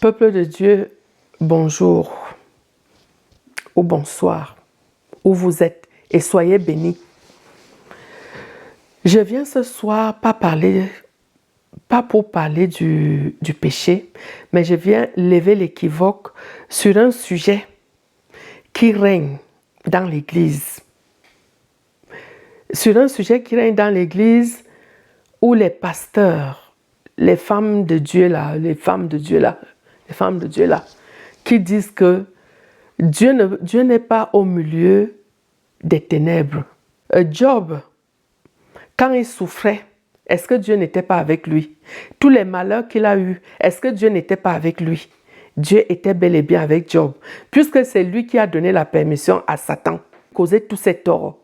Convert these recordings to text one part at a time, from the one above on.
Peuple de Dieu, bonjour ou bonsoir, où vous êtes, et soyez bénis. Je viens ce soir pas pour parler du péché, mais je viens lever l'équivoque sur un sujet qui règne dans l'Église. Sur un sujet qui règne dans l'Église où les pasteurs, les femmes de Dieu là, qui disent que Dieu n'est pas au milieu des ténèbres. Job, quand il souffrait, est-ce que Dieu n'était pas avec lui? Tous les malheurs qu'il a eus, est-ce que Dieu n'était pas avec lui? Dieu était bel et bien avec Job, puisque c'est lui qui a donné la permission à Satan de causer tous ces torts,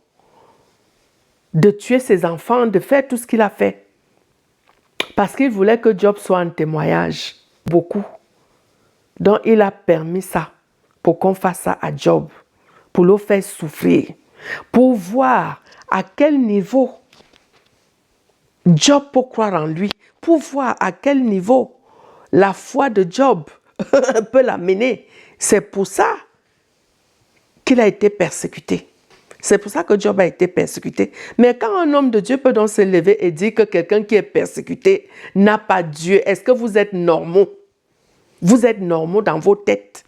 de tuer ses enfants, de faire tout ce qu'il a fait. Parce qu'il voulait que Job soit un témoignage, beaucoup. Donc il a permis ça, pour qu'on fasse ça à Job, pour le faire souffrir, pour voir à quel niveau Job peut croire en lui, pour voir à quel niveau la foi de Job peut l'amener. C'est pour ça qu'il a été persécuté. C'est pour ça que Job a été persécuté. Mais quand un homme de Dieu peut donc se lever et dire que quelqu'un qui est persécuté n'a pas Dieu, est-ce que vous êtes normaux? Vous êtes normaux dans vos têtes.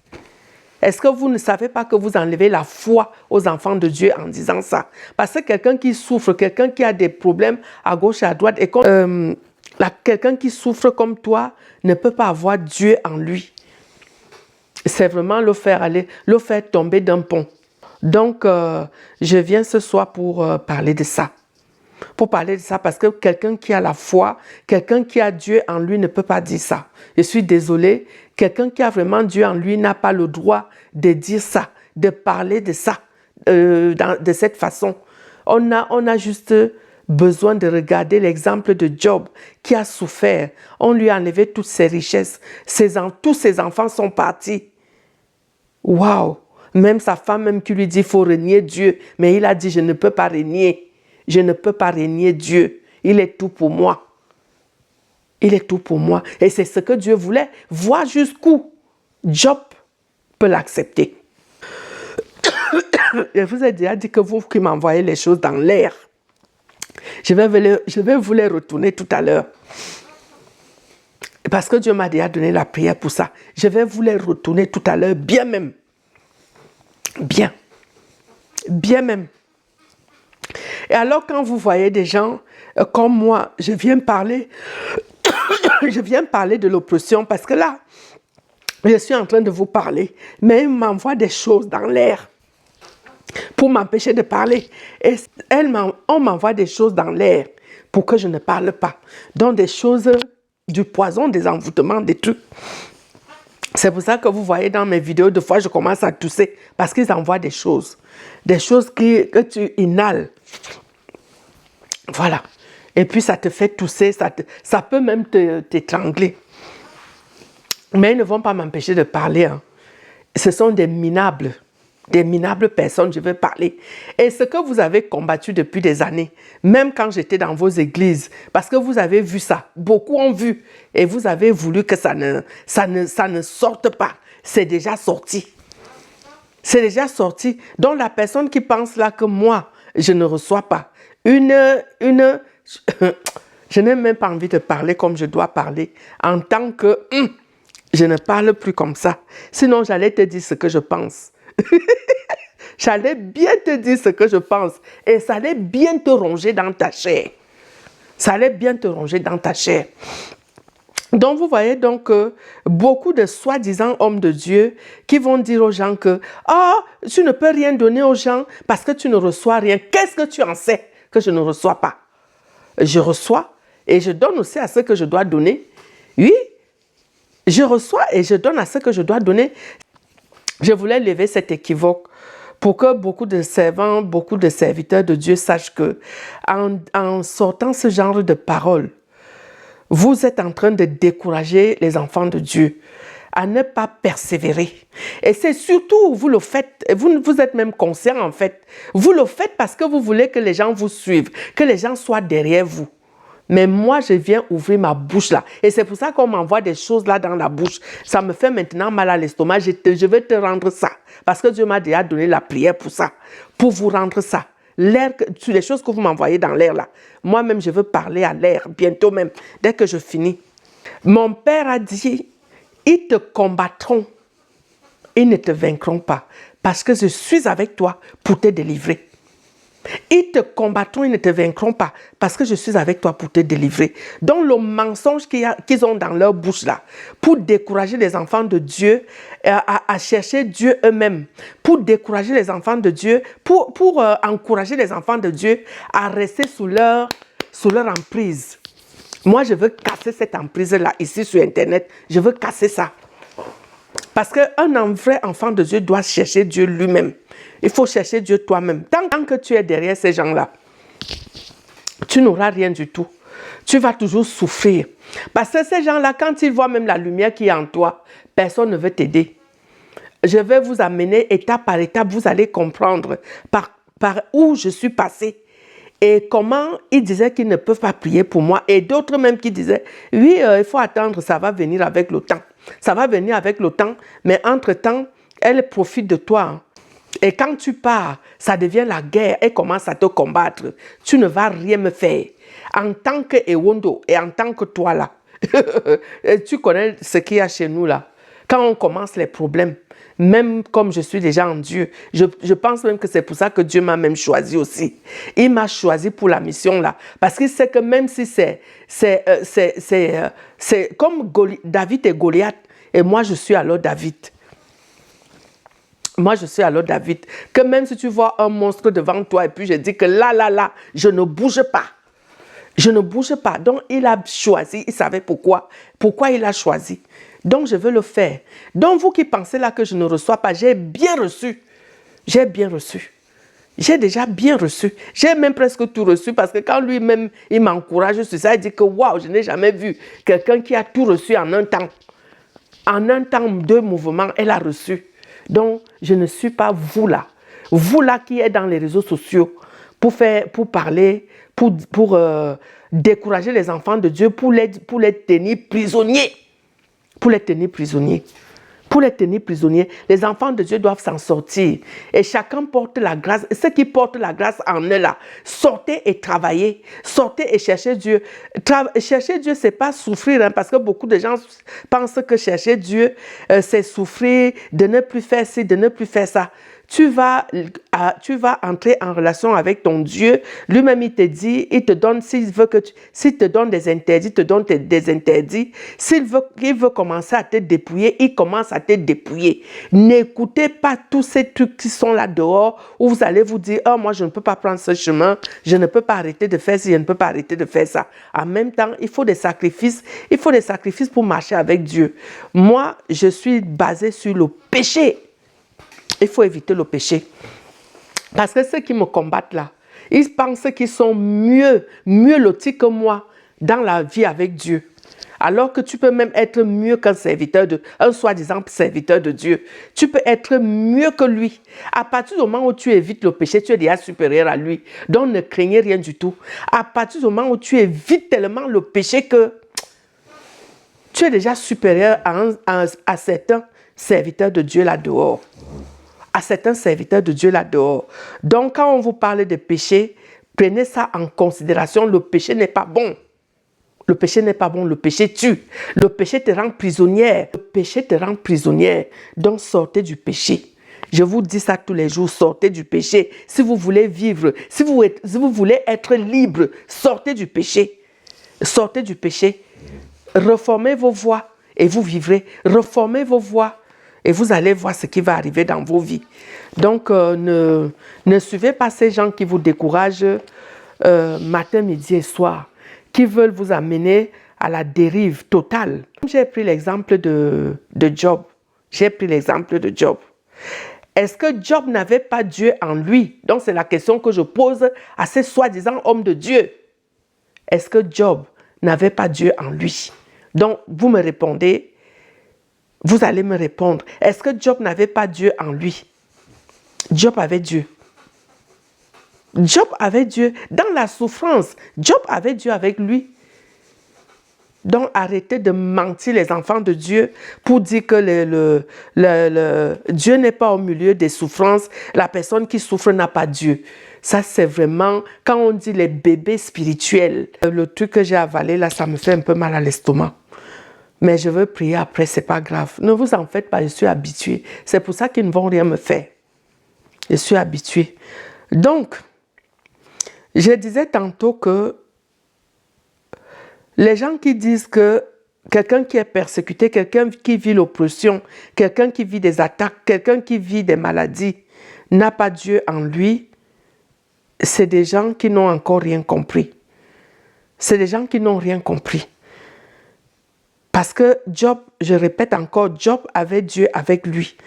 Est-ce que vous ne savez pas que vous enlevez la foi aux enfants de Dieu en disant ça? Parce que quelqu'un qui souffre, quelqu'un qui a des problèmes à gauche et à droite, et quelqu'un qui souffre comme toi ne peut pas avoir Dieu en lui. C'est vraiment le faire tomber d'un pont. Donc, je viens ce soir pour parler de ça. Pour parler de ça, parce que quelqu'un qui a la foi, quelqu'un qui a Dieu en lui ne peut pas dire ça. Je suis désolée, quelqu'un qui a vraiment Dieu en lui n'a pas le droit de dire ça, de parler de ça, de cette façon. On a juste besoin de regarder l'exemple de Job qui a souffert. On lui a enlevé toutes ses richesses. Tous ses enfants sont partis. Waouh! Même sa femme même qui lui dit qu'il faut renier Dieu. Mais il a dit, je ne peux pas renier. Je ne peux pas renier Dieu. Il est tout pour moi. Il est tout pour moi. Et c'est ce que Dieu voulait. Voir jusqu'où Job peut l'accepter. Je vous ai déjà dit que vous qui m'envoyez les choses dans l'air, je vais vous les retourner tout à l'heure. Parce que Dieu m'a déjà donné la prière pour ça. Je vais vous les retourner tout à l'heure, bien même. Bien. Bien même. Et alors quand vous voyez des gens comme moi, je viens parler de l'oppression parce que là, je suis en train de vous parler, mais ils m'envoient des choses dans l'air pour m'empêcher de parler. Et on m'envoie des choses dans l'air pour que je ne parle pas. Donc des choses, du poison, des envoûtements, des trucs. C'est pour ça que vous voyez dans mes vidéos, des fois je commence à tousser parce qu'ils envoient des choses que tu inhales. Voilà. Et puis ça te fait tousser, ça peut même t'étrangler. Mais ils ne vont pas m'empêcher de parler. Hein. Ce sont des minables personnes, je veux parler. Et ce que vous avez combattu depuis des années, même quand j'étais dans vos églises, parce que vous avez vu ça, beaucoup ont vu, et vous avez voulu que ça ne sorte pas. C'est déjà sorti. C'est déjà sorti. Donc la personne qui pense là que moi, je ne reçois pas, je n'ai même pas envie de parler comme je dois parler, en tant que je ne parle plus comme ça. Sinon, j'allais te dire ce que je pense. J'allais bien te dire ce que je pense. Et ça allait bien te ronger dans ta chair. Ça allait bien te ronger dans ta chair. Donc, vous voyez donc beaucoup de soi-disant hommes de Dieu qui vont dire aux gens que « Oh, tu ne peux rien donner aux gens parce que tu ne reçois rien. Qu'est-ce que tu en sais que je ne reçois pas? » Je reçois et je donne aussi à ce que je dois donner. Oui, je reçois et je donne à ce que je dois donner. Je voulais lever cet équivoque pour que beaucoup de servants, beaucoup de serviteurs de Dieu sachent que en sortant ce genre de paroles, vous êtes en train de décourager les enfants de Dieu à ne pas persévérer. Et c'est surtout, vous le faites, vous êtes même conscient en fait, vous le faites parce que vous voulez que les gens vous suivent, que les gens soient derrière vous. Mais moi, je viens ouvrir ma bouche là. Et c'est pour ça qu'on m'envoie des choses là dans la bouche. Ça me fait maintenant mal à l'estomac. Je vais te rendre ça. Parce que Dieu m'a déjà donné la prière pour ça. Pour vous rendre ça. L'air, sur les choses que vous m'envoyez dans l'air là. Moi-même, je veux parler à l'air. Bientôt même. Dès que je finis. Mon père a dit, ils te combattront. Ils ne te vaincront pas. Parce que je suis avec toi pour te délivrer. Ils te combattront, ils ne te vaincront pas, parce que je suis avec toi pour te délivrer. Donc le mensonge qu'ils ont dans leur bouche là, pour décourager les enfants de Dieu à chercher Dieu eux-mêmes, pour décourager les enfants de Dieu, pour encourager les enfants de Dieu à rester sous leur emprise. Moi, je veux casser cette emprise-là ici sur Internet. Je veux casser ça. Parce qu'un vrai enfant de Dieu doit chercher Dieu lui-même. Il faut chercher Dieu toi-même. Tant que tu es derrière ces gens-là, tu n'auras rien du tout. Tu vas toujours souffrir. Parce que ces gens-là, quand ils voient même la lumière qui est en toi, personne ne veut t'aider. Je vais vous amener étape par étape, vous allez comprendre par où je suis passée. Et comment ils disaient qu'ils ne peuvent pas prier pour moi. Et d'autres même qui disaient, oui, il faut attendre, ça va venir avec le temps. Ça va venir avec le temps, mais entre-temps, elle profite de toi. Hein. Et quand tu pars, ça devient la guerre. Elle commence à te combattre. Tu ne vas rien me faire. En tant que Ewondo et en tant que toi là, tu connais ce qu'il y a chez nous là. Quand on commence les problèmes, même comme je suis déjà en Dieu, je pense même que c'est pour ça que Dieu m'a même choisi aussi. Il m'a choisi pour la mission là. Parce qu'il sait que même si c'est comme David et Goliath, et moi je suis alors David. Moi je suis alors David. Que même si tu vois un monstre devant toi et puis je dis que là, je ne bouge pas. Je ne bouge pas. Donc il a choisi, il savait pourquoi. Pourquoi il a choisi. Donc, je veux le faire. Donc, vous qui pensez là que je ne reçois pas, j'ai bien reçu. J'ai bien reçu. J'ai déjà bien reçu. J'ai même presque tout reçu parce que quand lui-même, il m'encourage sur ça, il dit que waouh, je n'ai jamais vu quelqu'un qui a tout reçu en un temps. En un temps, 2 mouvements, elle a reçu. Donc, je ne suis pas vous là. Vous là qui êtes dans les réseaux sociaux pour parler, pour décourager les enfants de Dieu, pour les tenir prisonniers. Pour les tenir prisonniers. Pour les tenir prisonniers, les enfants de Dieu doivent s'en sortir. Et chacun porte la grâce. Ceux qui portent la grâce en eux là, sortez et travaillez. Sortez et cherchez Dieu. Chercher Dieu, c'est pas souffrir, hein, parce que beaucoup de gens pensent que chercher Dieu, c'est souffrir, de ne plus faire ci, de ne plus faire ça. Tu vas entrer en relation avec ton Dieu. Lui-même, il te dit, il te donne, s'il te donne des interdits, il te donne des interdits. S'il veut commencer à te dépouiller, il commence à te dépouiller. N'écoutez pas tous ces trucs qui sont là dehors où vous allez vous dire, oh, moi, je ne peux pas prendre ce chemin, je ne peux pas arrêter de faire ci, je ne peux pas arrêter de faire ça. En même temps, il faut des sacrifices. Il faut des sacrifices pour marcher avec Dieu. Moi, je suis basée sur le péché. Il faut éviter le péché. Parce que ceux qui me combattent là, ils pensent qu'ils sont mieux lotis que moi dans la vie avec Dieu. Alors que tu peux même être mieux qu'un serviteur un soi-disant serviteur de Dieu. Tu peux être mieux que lui. À partir du moment où tu évites le péché, tu es déjà supérieur à lui. Donc ne craignez rien du tout. À partir du moment où tu évites tellement le péché que tu es déjà supérieur à certains serviteurs de Dieu là dehors. À certains serviteurs de Dieu là dehors. Donc, quand on vous parle de péché, prenez ça en considération. Le péché n'est pas bon. Le péché n'est pas bon. Le péché tue. Le péché te rend prisonnière. Le péché te rend prisonnière. Donc, sortez du péché. Je vous dis ça tous les jours. Sortez du péché. Si vous voulez vivre, si vous voulez être libre, sortez du péché. Sortez du péché. Reformez vos voies et vous vivrez. Reformez vos voies. Et vous allez voir ce qui va arriver dans vos vies. Donc, ne suivez pas ces gens qui vous découragent matin, midi et soir, qui veulent vous amener à la dérive totale. J'ai pris l'exemple de Job. J'ai pris l'exemple de Job. Est-ce que Job n'avait pas Dieu en lui? Donc, c'est la question que je pose à ces soi-disant hommes de Dieu. Est-ce que Job n'avait pas Dieu en lui? Donc, vous me répondez. Vous allez me répondre, est-ce que Job n'avait pas Dieu en lui? Job avait Dieu. Job avait Dieu. Dans la souffrance, Job avait Dieu avec lui. Donc, arrêtez de mentir les enfants de Dieu pour dire que Dieu n'est pas au milieu des souffrances. La personne qui souffre n'a pas Dieu. Ça, c'est vraiment, quand on dit les bébés spirituels, le truc que j'ai avalé là, ça me fait un peu mal à l'estomac. Mais je veux prier après, c'est pas grave. Ne vous en faites pas, je suis habituée. C'est pour ça qu'ils ne vont rien me faire. Je suis habituée. Donc, je disais tantôt que les gens qui disent que quelqu'un qui est persécuté, quelqu'un qui vit l'oppression, quelqu'un qui vit des attaques, quelqu'un qui vit des maladies, n'a pas Dieu en lui, c'est des gens qui n'ont encore rien compris. C'est des gens qui n'ont rien compris. Parce que Job, je répète encore, Job avait Dieu avec lui.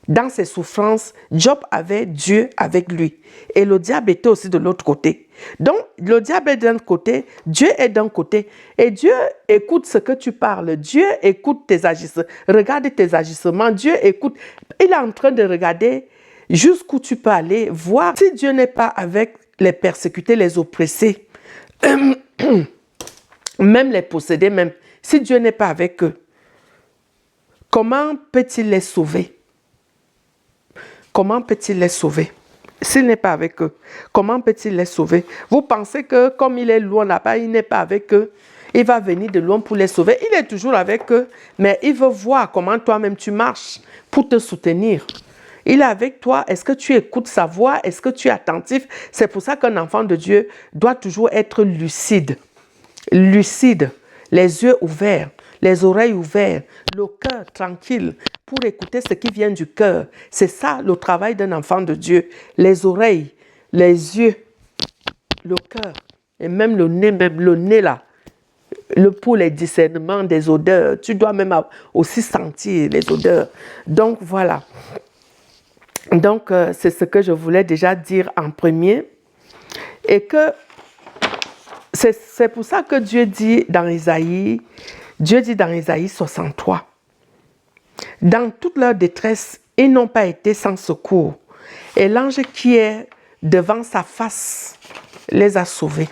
Dans ses souffrances, Job avait Dieu avec lui. Et le diable était aussi de l'autre côté. Donc, le diable est d'un côté, Dieu est d'un côté. Et Dieu écoute ce que tu parles. Dieu écoute tes agissements. Regarde tes agissements. Dieu écoute. Il est en train de regarder jusqu'où tu peux aller, voir si Dieu n'est pas avec les persécutés, les oppressés, même les possédés, même. Si Dieu n'est pas avec eux, comment peut-il les sauver? Comment peut-il les sauver? S'il n'est pas avec eux, comment peut-il les sauver? Vous pensez que comme il est loin là-bas, il n'est pas avec eux, il va venir de loin pour les sauver. Il est toujours avec eux, mais il veut voir comment toi-même tu marches pour te soutenir. Il est avec toi. Est-ce que tu écoutes sa voix? Est-ce que tu es attentif? C'est pour ça qu'un enfant de Dieu doit toujours être lucide. Lucide. Les yeux ouverts, les oreilles ouvertes, le cœur tranquille pour écouter ce qui vient du cœur. C'est ça le travail d'un enfant de Dieu. Les oreilles, les yeux, le cœur et même le nez là. Pour les discernements des odeurs. Tu dois même aussi sentir les odeurs. Donc voilà. Donc c'est ce que je voulais déjà dire en premier. Et que c'est pour ça que Dieu dit dans Isaïe 63, dans toute leur détresse, ils n'ont pas été sans secours. Et l'ange qui est devant sa face les a sauvés.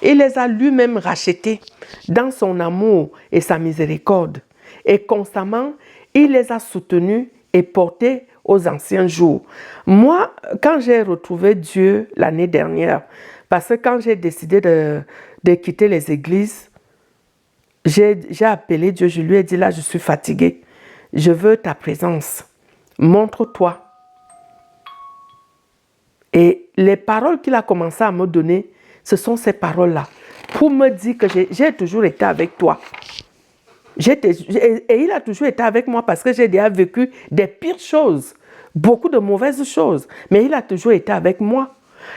Il les a lui-même rachetés dans son amour et sa miséricorde. Et constamment, il les a soutenus et portés aux anciens jours. Moi, quand j'ai retrouvé Dieu l'année dernière, parce que quand j'ai décidé de quitter les églises, j'ai appelé Dieu, je lui ai dit, là, je suis fatiguée. Je veux ta présence. Montre-toi. Et les paroles qu'il a commencé à me donner, ce sont ces paroles-là. Pour me dire que j'ai toujours été avec toi. Et il a toujours été avec moi parce que j'ai déjà vécu des pires choses. Beaucoup de mauvaises choses. Mais il a toujours été avec moi.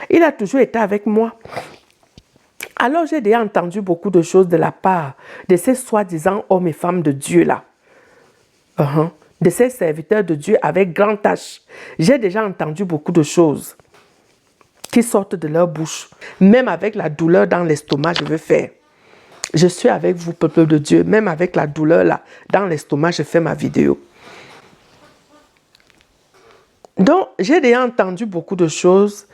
Il a toujours été avec moi. Alors j'ai déjà entendu beaucoup de choses de la part de ces soi-disant hommes et femmes de Dieu là. De ces serviteurs de Dieu avec grand H. J'ai déjà entendu beaucoup de choses qui sortent de leur bouche. Même avec la douleur dans l'estomac, je veux faire. Je suis avec vous, peuple de Dieu. Même avec la douleur là, dans l'estomac, je fais ma vidéo. Donc, j'ai déjà entendu beaucoup de choses.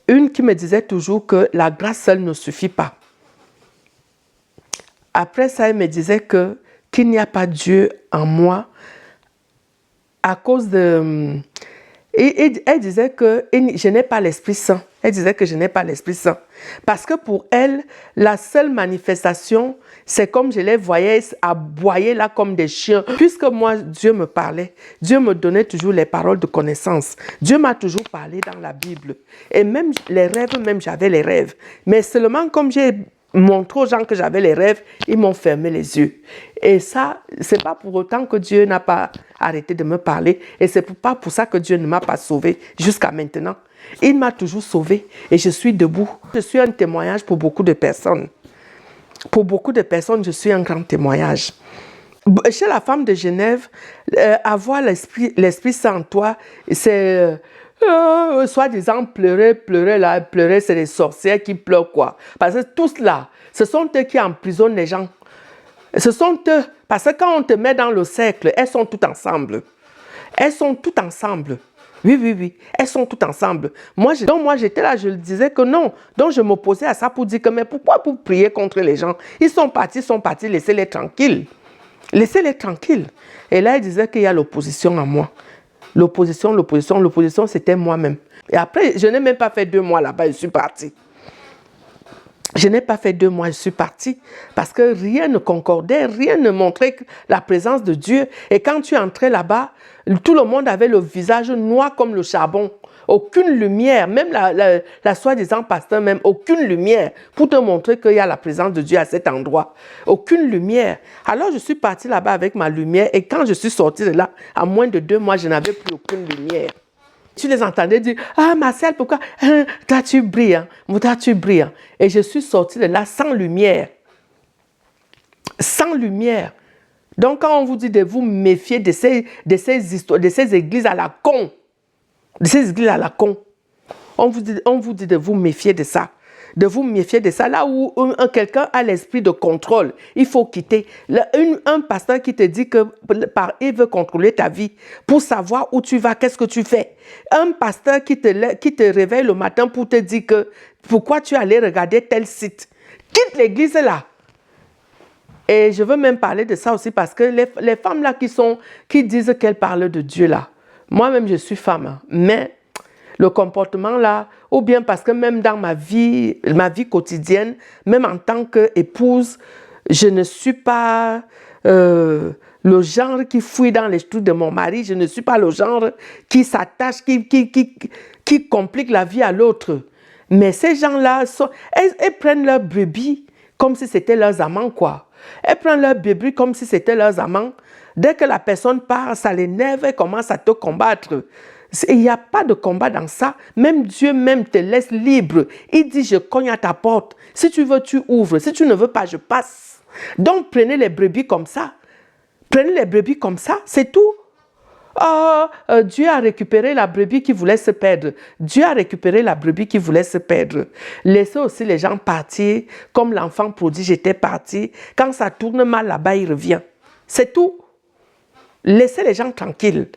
Une qui me disait toujours que la grâce seule ne suffit pas. Après ça, elle me disait qu'il n'y a pas Dieu en moi à cause de... elle disait que je n'ai pas l'Esprit Saint. Elle disait que je n'ai pas l'Esprit Saint. Parce que pour elle, la seule manifestation, c'est comme je les voyais aboyer là comme des chiens. Puisque moi, Dieu me parlait. Dieu me donnait toujours les paroles de connaissance. Dieu m'a toujours parlé dans la Bible. Et même les rêves, même j'avais les rêves. Mais seulement comme j'ai montré aux gens que j'avais les rêves, ils m'ont fermé les yeux. Et ça, c'est pas pour autant que Dieu n'a pas arrêté de me parler. Et c'est pas pour ça que Dieu ne m'a pas sauvé jusqu'à maintenant. Il m'a toujours sauvé et je suis debout. Je suis un témoignage pour beaucoup de personnes. Pour beaucoup de personnes, je suis un grand témoignage. Chez la femme de Genève, avoir l'Esprit Saint en toi, c'est... soi-disant pleurer, c'est les sorcières qui pleurent quoi. Parce que tous là, ce sont eux qui emprisonnent les gens. Ce sont eux, parce que quand on te met dans le cercle, elles sont toutes ensemble. Elles sont toutes ensemble. Oui, oui, oui. Elles sont toutes ensemble. Donc moi, j'étais là, je le disais que non. Donc, je m'opposais à ça pour dire que, mais pourquoi vous priez contre les gens? Ils sont partis, laissez-les tranquilles. Laissez-les tranquilles. Et là, il disait qu'il y a l'opposition à moi. L'opposition, c'était moi-même. Et après, je n'ai même pas fait 2 mois là-bas, je suis partie. Je n'ai pas fait 2 mois, je suis partie parce que rien ne concordait, rien ne montrait la présence de Dieu. Et quand tu entrais là-bas, tout le monde avait le visage noir comme le charbon. Aucune lumière, même la soi-disant pasteur, même aucune lumière pour te montrer qu'il y a la présence de Dieu à cet endroit. Aucune lumière. Alors je suis partie là-bas avec ma lumière et quand je suis sortie de là, à moins de 2 mois, je n'avais plus aucune lumière. Tu les entendais dire, ah Marcel, pourquoi toi tu brilles, hein? Toi tu brilles. Hein? Et je suis sortie de là sans lumière. Sans lumière. Donc quand on vous dit de vous méfier de ces histoires, de ces églises à la con, on vous dit de vous méfier de ça. De vous méfier de ça. Là où quelqu'un a l'esprit de contrôle, il faut quitter. Un pasteur qui te dit il veut contrôler ta vie pour savoir où tu vas, qu'est-ce que tu fais. Un pasteur qui te réveille le matin pour te dire que pourquoi tu allais regarder tel site. Quitte l'église là. Et je veux même parler de ça aussi parce que les femmes là qui disent qu'elles parlent de Dieu là. Moi-même je suis femme, hein, mais le comportement là, ou bien parce que même dans ma vie quotidienne, même en tant qu'épouse, je ne suis pas le genre qui fouille dans les trucs de mon mari, je ne suis pas le genre qui s'attache, qui complique la vie à l'autre. Mais ces gens-là, elles prennent leurs brebis comme si c'était leurs amants, quoi. Elles prennent leurs brebis comme si c'était leurs amants. Dès que la personne part, ça l'énerve et commence à te combattre. Il n'y a pas de combat dans ça. Même Dieu même te laisse libre. Il dit, je cogne à ta porte. Si tu veux, tu ouvres. Si tu ne veux pas, je passe. Donc, prenez les brebis comme ça. Prenez les brebis comme ça, c'est tout. Dieu a récupéré la brebis qui voulait se perdre. Dieu a récupéré la brebis qui voulait se perdre. Laissez aussi les gens partir, comme l'enfant prodige était parti. Quand ça tourne mal là-bas, il revient. C'est tout. Laissez les gens tranquilles.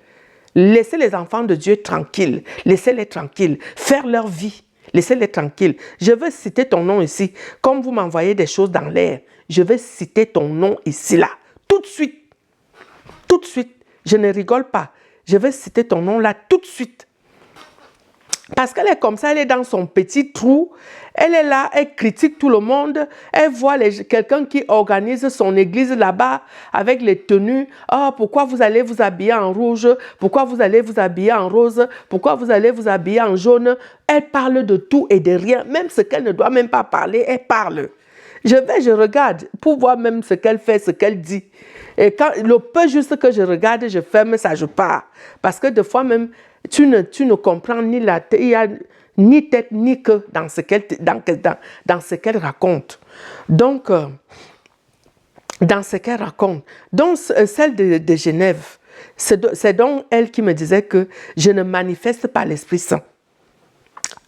Laissez les enfants de Dieu tranquilles. Laissez-les tranquilles. Faire leur vie. Laissez-les tranquilles. Je veux citer ton nom ici. Comme vous m'envoyez des choses dans l'air, je vais citer ton nom ici, là. Tout de suite. Tout de suite. Je ne rigole pas. Je vais citer ton nom là tout de suite. Parce qu'elle est comme ça, elle est dans son petit trou. Elle est là, elle critique tout le monde. Elle voit quelqu'un qui organise son église là-bas avec les tenues. Ah, pourquoi vous allez vous habiller en rouge? Pourquoi vous allez vous habiller en rose? Pourquoi vous allez vous habiller en jaune? Elle parle de tout et de rien. Même ce qu'elle ne doit même pas parler, elle parle. Je regarde pour voir même ce qu'elle fait, ce qu'elle dit. Et quand le peu juste que je regarde, je ferme ça, je pars. Parce que des fois même, tu ne comprends ni la tête, il y a ni tête ni queue dans ce qu'elle raconte. Donc, dans ce qu'elle raconte. Donc, celle de Genève, c'est donc elle qui me disait que je ne manifeste pas l'Esprit Saint.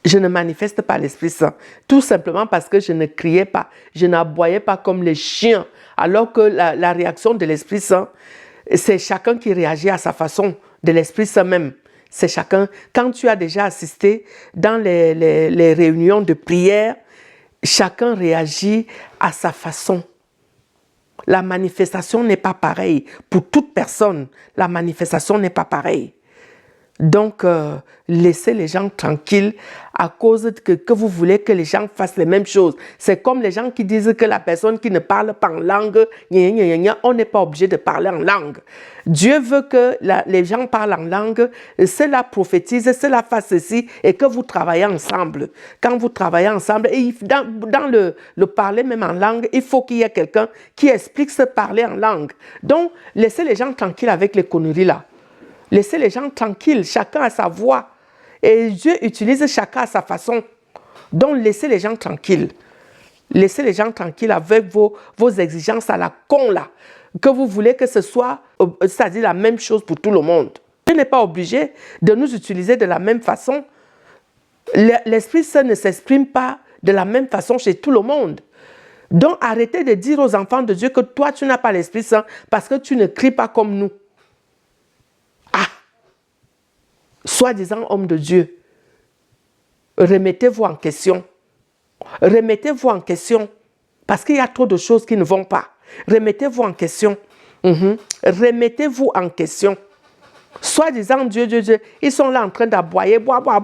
Je ne manifeste pas l'Esprit Saint. Tout simplement parce que je ne criais pas, je n'aboyais pas comme les chiens. Alors que la réaction de l'Esprit Saint, c'est chacun qui réagit à sa façon, de l'Esprit Saint même. C'est chacun. Quand tu as déjà assisté dans les réunions de prière, chacun réagit à sa façon. La manifestation n'est pas pareille. Pour toute personne, la manifestation n'est pas pareille. Donc, laissez les gens tranquilles à cause que vous voulez que les gens fassent les mêmes choses. C'est comme les gens qui disent que la personne qui ne parle pas en langue, on n'est pas obligé de parler en langue. Dieu veut que les gens parlent en langue, cela prophétise, cela fasse ceci et que vous travaillez ensemble. Quand vous travaillez ensemble, et dans le parler même en langue, il faut qu'il y ait quelqu'un qui explique ce parler en langue. Donc, laissez les gens tranquilles avec les conneries là. Laissez les gens tranquilles, chacun a sa voix. Et Dieu utilise chacun à sa façon. Donc, laissez les gens tranquilles. Laissez les gens tranquilles avec vos exigences à la con là. Que vous voulez que ce soit, c'est-à-dire la même chose pour tout le monde. Dieu n'est pas obligé de nous utiliser de la même façon. L'Esprit Saint ne s'exprime pas de la même façon chez tout le monde. Donc, arrêtez de dire aux enfants de Dieu que toi, tu n'as pas l'Esprit Saint parce que tu ne cries pas comme nous. soi-disant homme de Dieu, remettez-vous en question. Remettez-vous en question. Parce qu'il y a trop de choses qui ne vont pas. Remettez-vous en question. Remettez-vous en question. Soi-disant Dieu, ils sont là en train d'aboyer, boire, en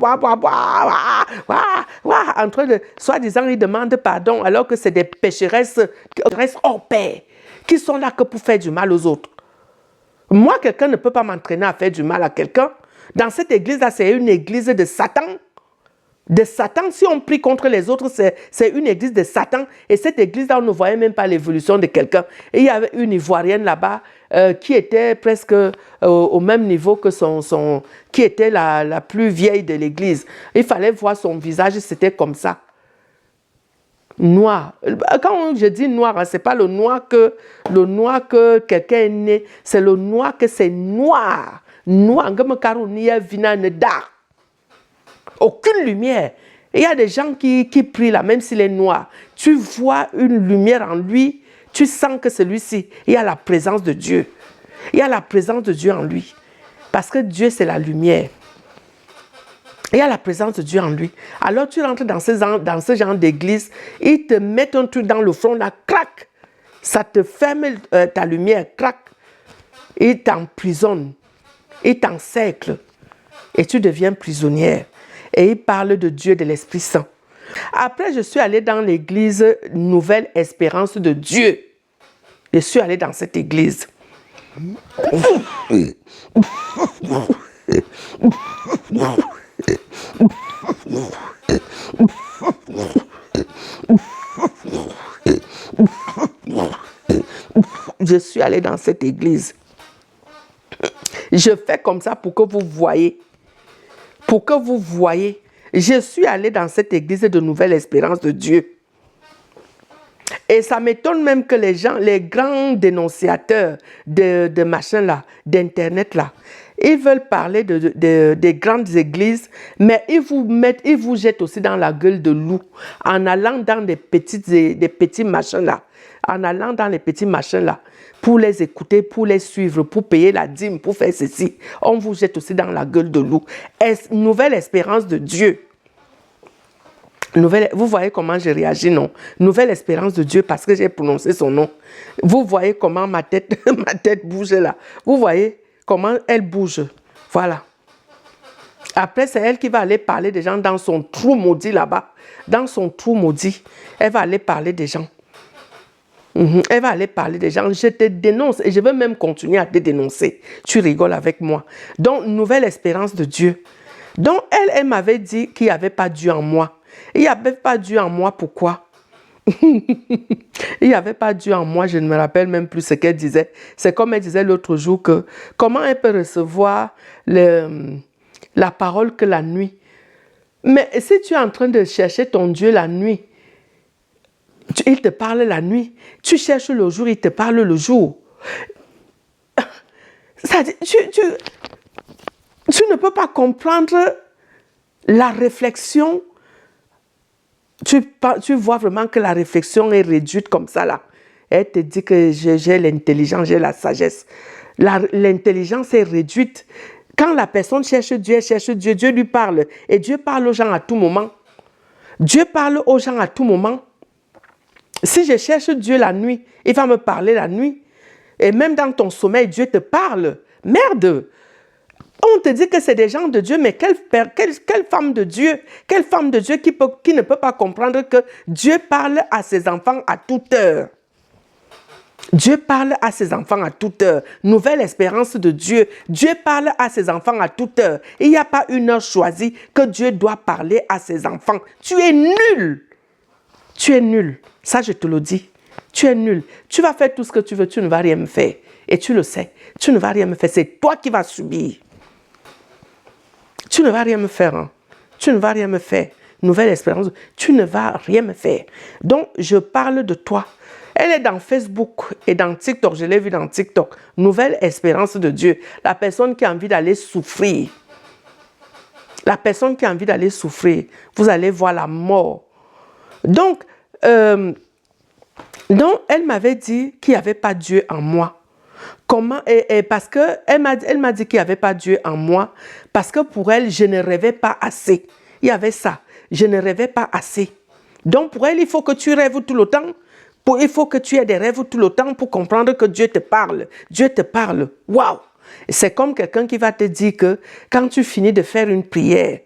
train de, soi-disant, ils demandent pardon, alors que c'est des pécheresses hors pair, qui sont là que pour faire du mal aux autres. Moi, quelqu'un ne peut pas m'entraîner à faire du mal à quelqu'un. Dans cette église-là, c'est une église de Satan. De Satan, si on prie contre les autres, c'est une église de Satan. Et cette église-là, on ne voyait même pas l'évolution de quelqu'un. Et il y avait une Ivoirienne là-bas qui était presque au même niveau que qui était la plus vieille de l'église. Il fallait voir son visage, c'était comme ça. Noir. Quand je dis noir, ce n'est pas le noir que quelqu'un est né, c'est le noir que c'est noir. Noir, comme Karounia Vina Neda. Aucune lumière. Il y a des gens qui prient là, même s'il est noir. Tu vois une lumière en lui, tu sens que celui-ci, il y a la présence de Dieu. Il y a la présence de Dieu en lui. Parce que Dieu, c'est la lumière. Il y a la présence de Dieu en lui. Alors tu rentres dans ce genre d'église, ils te mettent un truc dans le front, là, crac, ça te ferme ta lumière, crac. Ils t'emprisonnent, ils t'encerclent et tu deviens prisonnière. Et il parle de Dieu, de l'Esprit Saint. Après, je suis allée dans l'église Nouvelle Espérance de Dieu. Je suis allée dans cette église. Je suis allée dans cette église. Je fais comme ça pour que vous voyez. Pour que vous voyez. Je suis allée dans cette église de Nouvelle Espérance de Dieu. Et ça m'étonne même que les gens, les grands dénonciateurs de machin là, d'internet là, ils veulent parler des grandes églises, mais ils vous jettent aussi dans la gueule de loup en allant dans des petits machins là, en allant dans les petits machins là, pour les écouter, pour les suivre, pour payer la dîme, pour faire ceci. On vous jette aussi dans la gueule de loup. Nouvelle Espérance de Dieu. Vous voyez comment j'ai réagi, non? Nouvelle Espérance de Dieu parce que j'ai prononcé son nom. Vous voyez comment ma tête bouge là. Vous voyez comment elle bouge. Voilà. Après, c'est elle qui va aller parler des gens dans son trou maudit là-bas. Dans son trou maudit, elle va aller parler des gens. Elle va aller parler des gens. Je te dénonce et je vais même continuer à te dénoncer. Tu rigoles avec moi. Donc, Nouvelle Espérance de Dieu. Donc, elle m'avait dit qu'il n'y avait pas Dieu en moi. Il n'y avait pas Dieu en moi, pourquoi? Il n'y avait pas Dieu en moi, je ne me rappelle même plus ce qu'elle disait. C'est comme elle disait l'autre jour que comment elle peut recevoir la parole que la nuit. Mais si tu es en train de chercher ton Dieu la nuit, il te parle la nuit. Tu cherches le jour, il te parle le jour. Ça dit, tu ne peux pas comprendre la réflexion. Tu vois vraiment que la réflexion est réduite comme ça là. Elle te dit que j'ai l'intelligence, j'ai la sagesse. L'intelligence est réduite. Quand la personne cherche Dieu, Dieu lui parle. Et Dieu parle aux gens à tout moment. Dieu parle aux gens à tout moment. Si je cherche Dieu la nuit, il va me parler la nuit. Et même dans ton sommeil, Dieu te parle. Merde! On te dit que c'est des gens de Dieu, mais quelle femme de Dieu? Quelle femme de Dieu qui ne peut pas comprendre que Dieu parle à ses enfants à toute heure? Dieu parle à ses enfants à toute heure. Nouvelle Espérance de Dieu. Dieu parle à ses enfants à toute heure. Il n'y a pas une heure choisie que Dieu doit parler à ses enfants. Tu es nul. Tu es nul. Ça, je te le dis. Tu es nul. Tu vas faire tout ce que tu veux, tu ne vas rien me faire. Et tu le sais. Tu ne vas rien me faire. C'est toi qui vas subir. Tu ne vas rien me faire. Hein. Tu ne vas rien me faire. Nouvelle Espérance. Tu ne vas rien me faire. Donc, je parle de toi. Elle est dans Facebook et dans TikTok. Je l'ai vue dans TikTok. Nouvelle Espérance de Dieu. La personne qui a envie d'aller souffrir. La personne qui a envie d'aller souffrir. Vous allez voir la mort. Donc elle m'avait dit qu'il n'y avait pas Dieu en moi. Comment, et parce qu'elle m'a dit qu'il n'y avait pas Dieu en moi, parce que pour elle, je ne rêvais pas assez. Il y avait ça, je ne rêvais pas assez. Donc pour elle, il faut que tu rêves tout le temps. Il faut que tu aies des rêves tout le temps pour comprendre que Dieu te parle. Dieu te parle. Waouh! C'est comme quelqu'un qui va te dire que quand tu finis de faire une prière,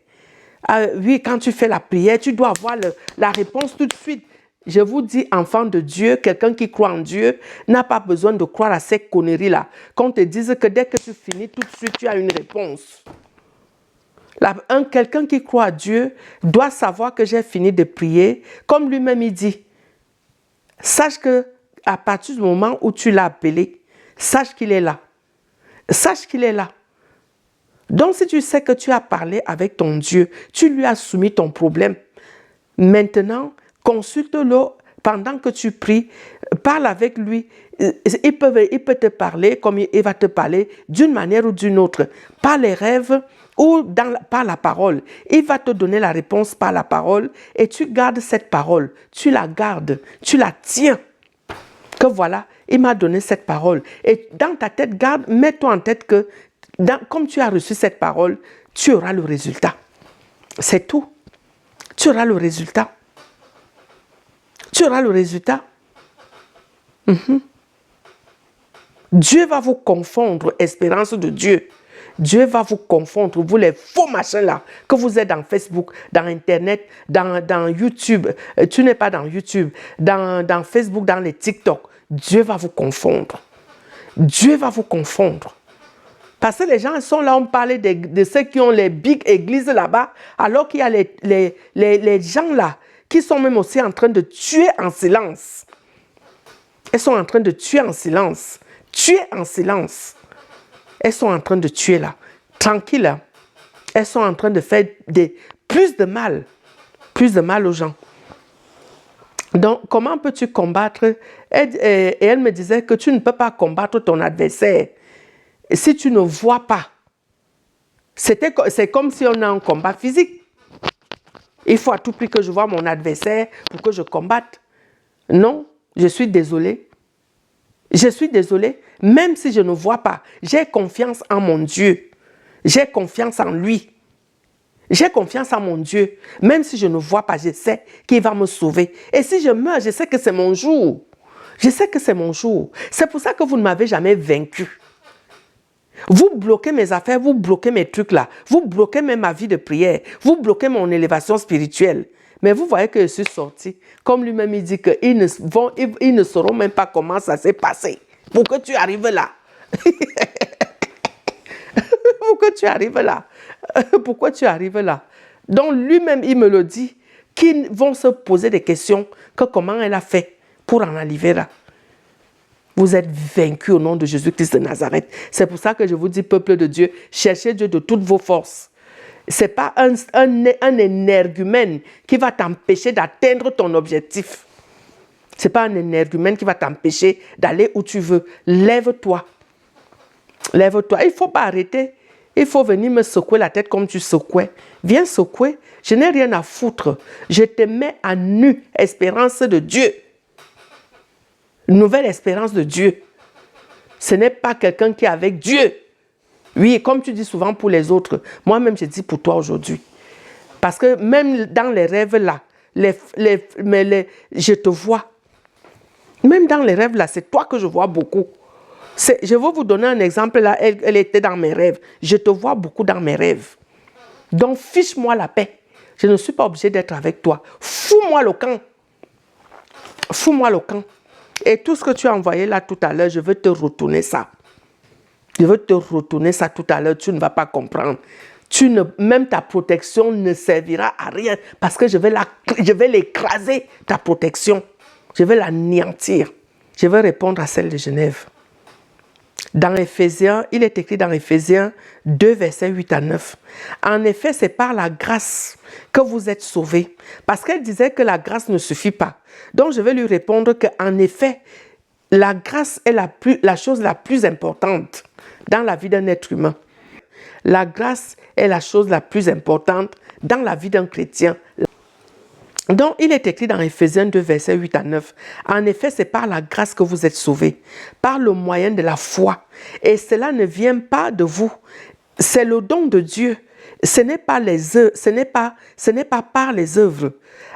oui, quand tu fais la prière, tu dois avoir la réponse tout de suite. Je vous dis, enfant de Dieu, quelqu'un qui croit en Dieu n'a pas besoin de croire à ces conneries-là. Qu'on te dise que dès que tu finis, tout de suite, tu as une réponse. Quelqu'un qui croit à Dieu doit savoir que j'ai fini de prier. Comme lui-même, il dit, sache qu'à partir du moment où tu l'as appelé, sache qu'il est là. Sache qu'il est là. Donc, si tu sais que tu as parlé avec ton Dieu, tu lui as soumis ton problème. Maintenant, consulte-le pendant que tu pries, parle avec lui. Il peut te parler comme il va te parler d'une manière ou d'une autre, par les rêves ou par la parole. Il va te donner la réponse par la parole et tu gardes cette parole. Tu la gardes, tu la tiens. Que voilà, il m'a donné cette parole. Et dans ta tête, mets-toi en tête que comme tu as reçu cette parole, tu auras le résultat. C'est tout. Tu auras le résultat. Tu auras le résultat. Dieu va vous confondre, espérance de Dieu. Dieu va vous confondre, vous les faux machins là, que vous êtes dans Facebook, dans Internet, dans YouTube. Tu n'es pas dans YouTube, dans Facebook, dans les TikTok. Dieu va vous confondre. Dieu va vous confondre. Parce que les gens sont là, on parlait de ceux qui ont les big églises là-bas, alors qu'il y a les gens là qui sont même aussi en train de tuer en silence. Elles sont en train de tuer en silence. Tuer en silence. Elles sont en train de tuer là. Tranquille là. Elles sont en train de faire plus de mal. Plus de mal aux gens. Donc, comment peux-tu combattre? Et elle me disait que tu ne peux pas combattre ton adversaire si tu ne vois pas. C'est comme si on a un combat physique. Il faut à tout prix que je vois mon adversaire pour que je combatte. Non, je suis désolée. Je suis désolée, même si je ne vois pas. J'ai confiance en mon Dieu. J'ai confiance en lui. J'ai confiance en mon Dieu. Même si je ne vois pas, je sais qu'il va me sauver. Et si je meurs, je sais que c'est mon jour. Je sais que c'est mon jour. C'est pour ça que vous ne m'avez jamais vaincu. Vous bloquez mes affaires, vous bloquez mes trucs là. Vous bloquez même ma vie de prière. Vous bloquez mon élévation spirituelle. Mais vous voyez que je suis sortie. Comme lui-même, il dit qu'ils ne sauront même pas comment ça s'est passé. Pour que tu arrives là. Pour que tu arrives là. Pourquoi tu arrives là? Donc lui-même, il me le dit. Qu'ils vont se poser des questions. Que comment elle a fait pour en arriver là. Vous êtes vaincus au nom de Jésus-Christ de Nazareth. C'est pour ça que je vous dis, peuple de Dieu, cherchez Dieu de toutes vos forces. Ce n'est pas un énergumène qui va t'empêcher d'atteindre ton objectif. Ce n'est pas un énergumène qui va t'empêcher d'aller où tu veux. Lève-toi. Lève-toi. Il ne faut pas arrêter. Il faut venir me secouer la tête comme tu secouais. Viens secouer. Je n'ai rien à foutre. Je te mets à nu. Espérance de Dieu. Nouvelle espérance de Dieu. Ce n'est pas quelqu'un qui est avec Dieu. Oui, comme tu dis souvent pour les autres, moi-même je dis pour toi aujourd'hui. Parce que même dans les rêves là, je te vois. Même dans les rêves là, c'est toi que je vois beaucoup. Je vais vous donner un exemple là, elle était dans mes rêves. Je te vois beaucoup dans mes rêves. Donc fiche-moi la paix. Je ne suis pas obligé d'être avec toi. Fous-moi le camp. Fous-moi le camp. Et tout ce que tu as envoyé là tout à l'heure, je veux te retourner ça. Je veux te retourner ça tout à l'heure, tu ne vas pas comprendre. Même ta protection ne servira à rien parce que je vais l'écraser, ta protection. Je vais l'anéantir. Je vais répondre à celle de Genève. Dans Éphésiens, il est écrit dans Éphésiens 2, versets 8 à 9. En effet, c'est par la grâce que vous êtes sauvés. Parce qu'elle disait que la grâce ne suffit pas. Donc, je vais lui répondre qu'en effet, la grâce est la chose la plus importante dans la vie d'un être humain. La grâce est la chose la plus importante dans la vie d'un chrétien. Donc, il est écrit dans Éphésiens 2, versets 8 à 9. En effet, c'est par la grâce que vous êtes sauvés, par le moyen de la foi. Et cela ne vient pas de vous. C'est le don de Dieu. Ce n'est pas par les œuvres,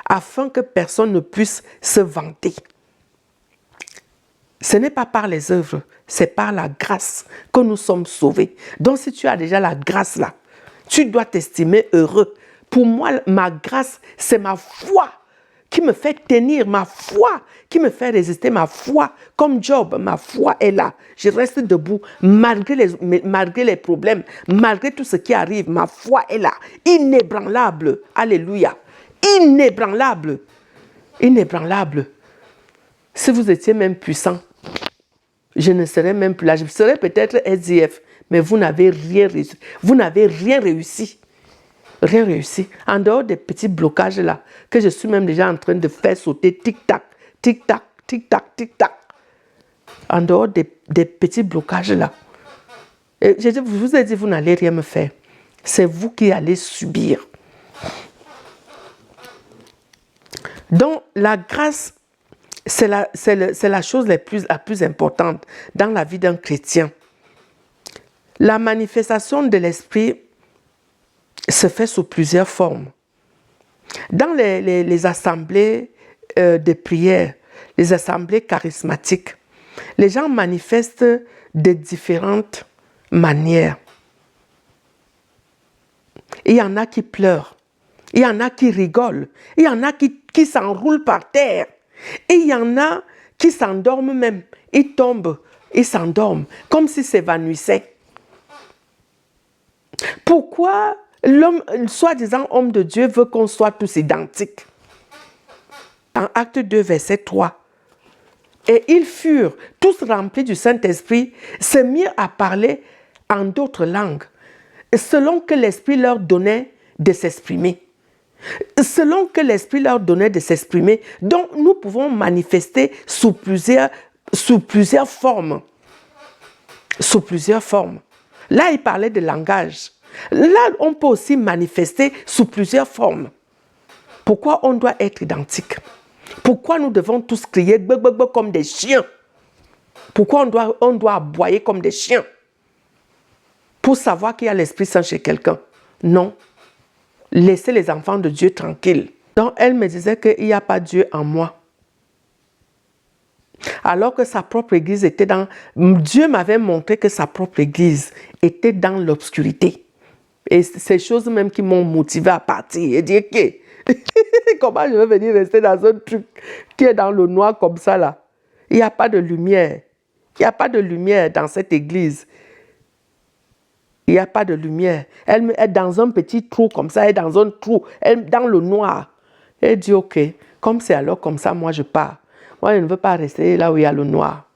afin que personne ne puisse se vanter. Ce n'est pas par les œuvres, c'est par la grâce que nous sommes sauvés. Donc, si tu as déjà la grâce là, tu dois t'estimer heureux. Pour moi, ma grâce, c'est ma foi qui me fait tenir, ma foi qui me fait résister, ma foi. Comme Job, ma foi est là. Je reste debout malgré les problèmes, malgré tout ce qui arrive. Ma foi est là, inébranlable. Alléluia. Inébranlable. Inébranlable. Si vous étiez même puissant, je ne serais même plus là. Je serais peut-être SDF, mais vous n'avez rien réussi. Vous n'avez rien réussi. Rien réussi. En dehors des petits blocages là, que je suis même déjà en train de faire sauter tic-tac, tic-tac, tic-tac, tic-tac. En dehors des petits blocages là. Et je vous ai dit, vous n'allez rien me faire. C'est vous qui allez subir. Donc, la grâce, c'est la chose la plus importante dans la vie d'un chrétien. La manifestation de l'esprit se fait sous plusieurs formes. Dans les assemblées de prière, les assemblées charismatiques, les gens manifestent de différentes manières. Il y en a qui pleurent, il y en a qui rigolent, il y en a qui s'enroulent par terre, et il y en a qui s'endorment même. Ils tombent, ils s'endorment, comme s'ils s'évanouissaient. Pourquoi l'homme, soi-disant homme de Dieu, veut qu'on soit tous identiques? En Acte 2, verset 3. Et ils furent tous remplis du Saint-Esprit, se mirent à parler en d'autres langues, selon que l'Esprit leur donnait de s'exprimer. Selon que l'Esprit leur donnait de s'exprimer. Donc, nous pouvons manifester sous plusieurs formes. Sous plusieurs formes. Là, il parlait de langage. Là, on peut aussi manifester sous plusieurs formes. Pourquoi on doit être identique? Pourquoi nous devons tous crier comme des chiens? Pourquoi on doit aboyer comme des chiens? Pour savoir qu'il y a l'Esprit Saint chez quelqu'un? Non. Laissez les enfants de Dieu tranquilles. Donc, elle me disait qu'il n'y a pas Dieu en moi. Alors que sa propre église était dans... Dieu m'avait montré que sa propre église était dans l'obscurité. Et ces choses même qui m'ont motivé à partir et dire que comment je vais venir rester dans un truc qui est dans le noir comme ça là. Il n'y a pas de lumière. Il n'y a pas de lumière dans cette église. Il n'y a pas de lumière. Elle est dans un petit trou comme ça, elle est dans un trou, elle dans le noir. Elle dit ok, comme c'est alors comme ça, moi je pars. Moi je ne veux pas rester là où il y a le noir.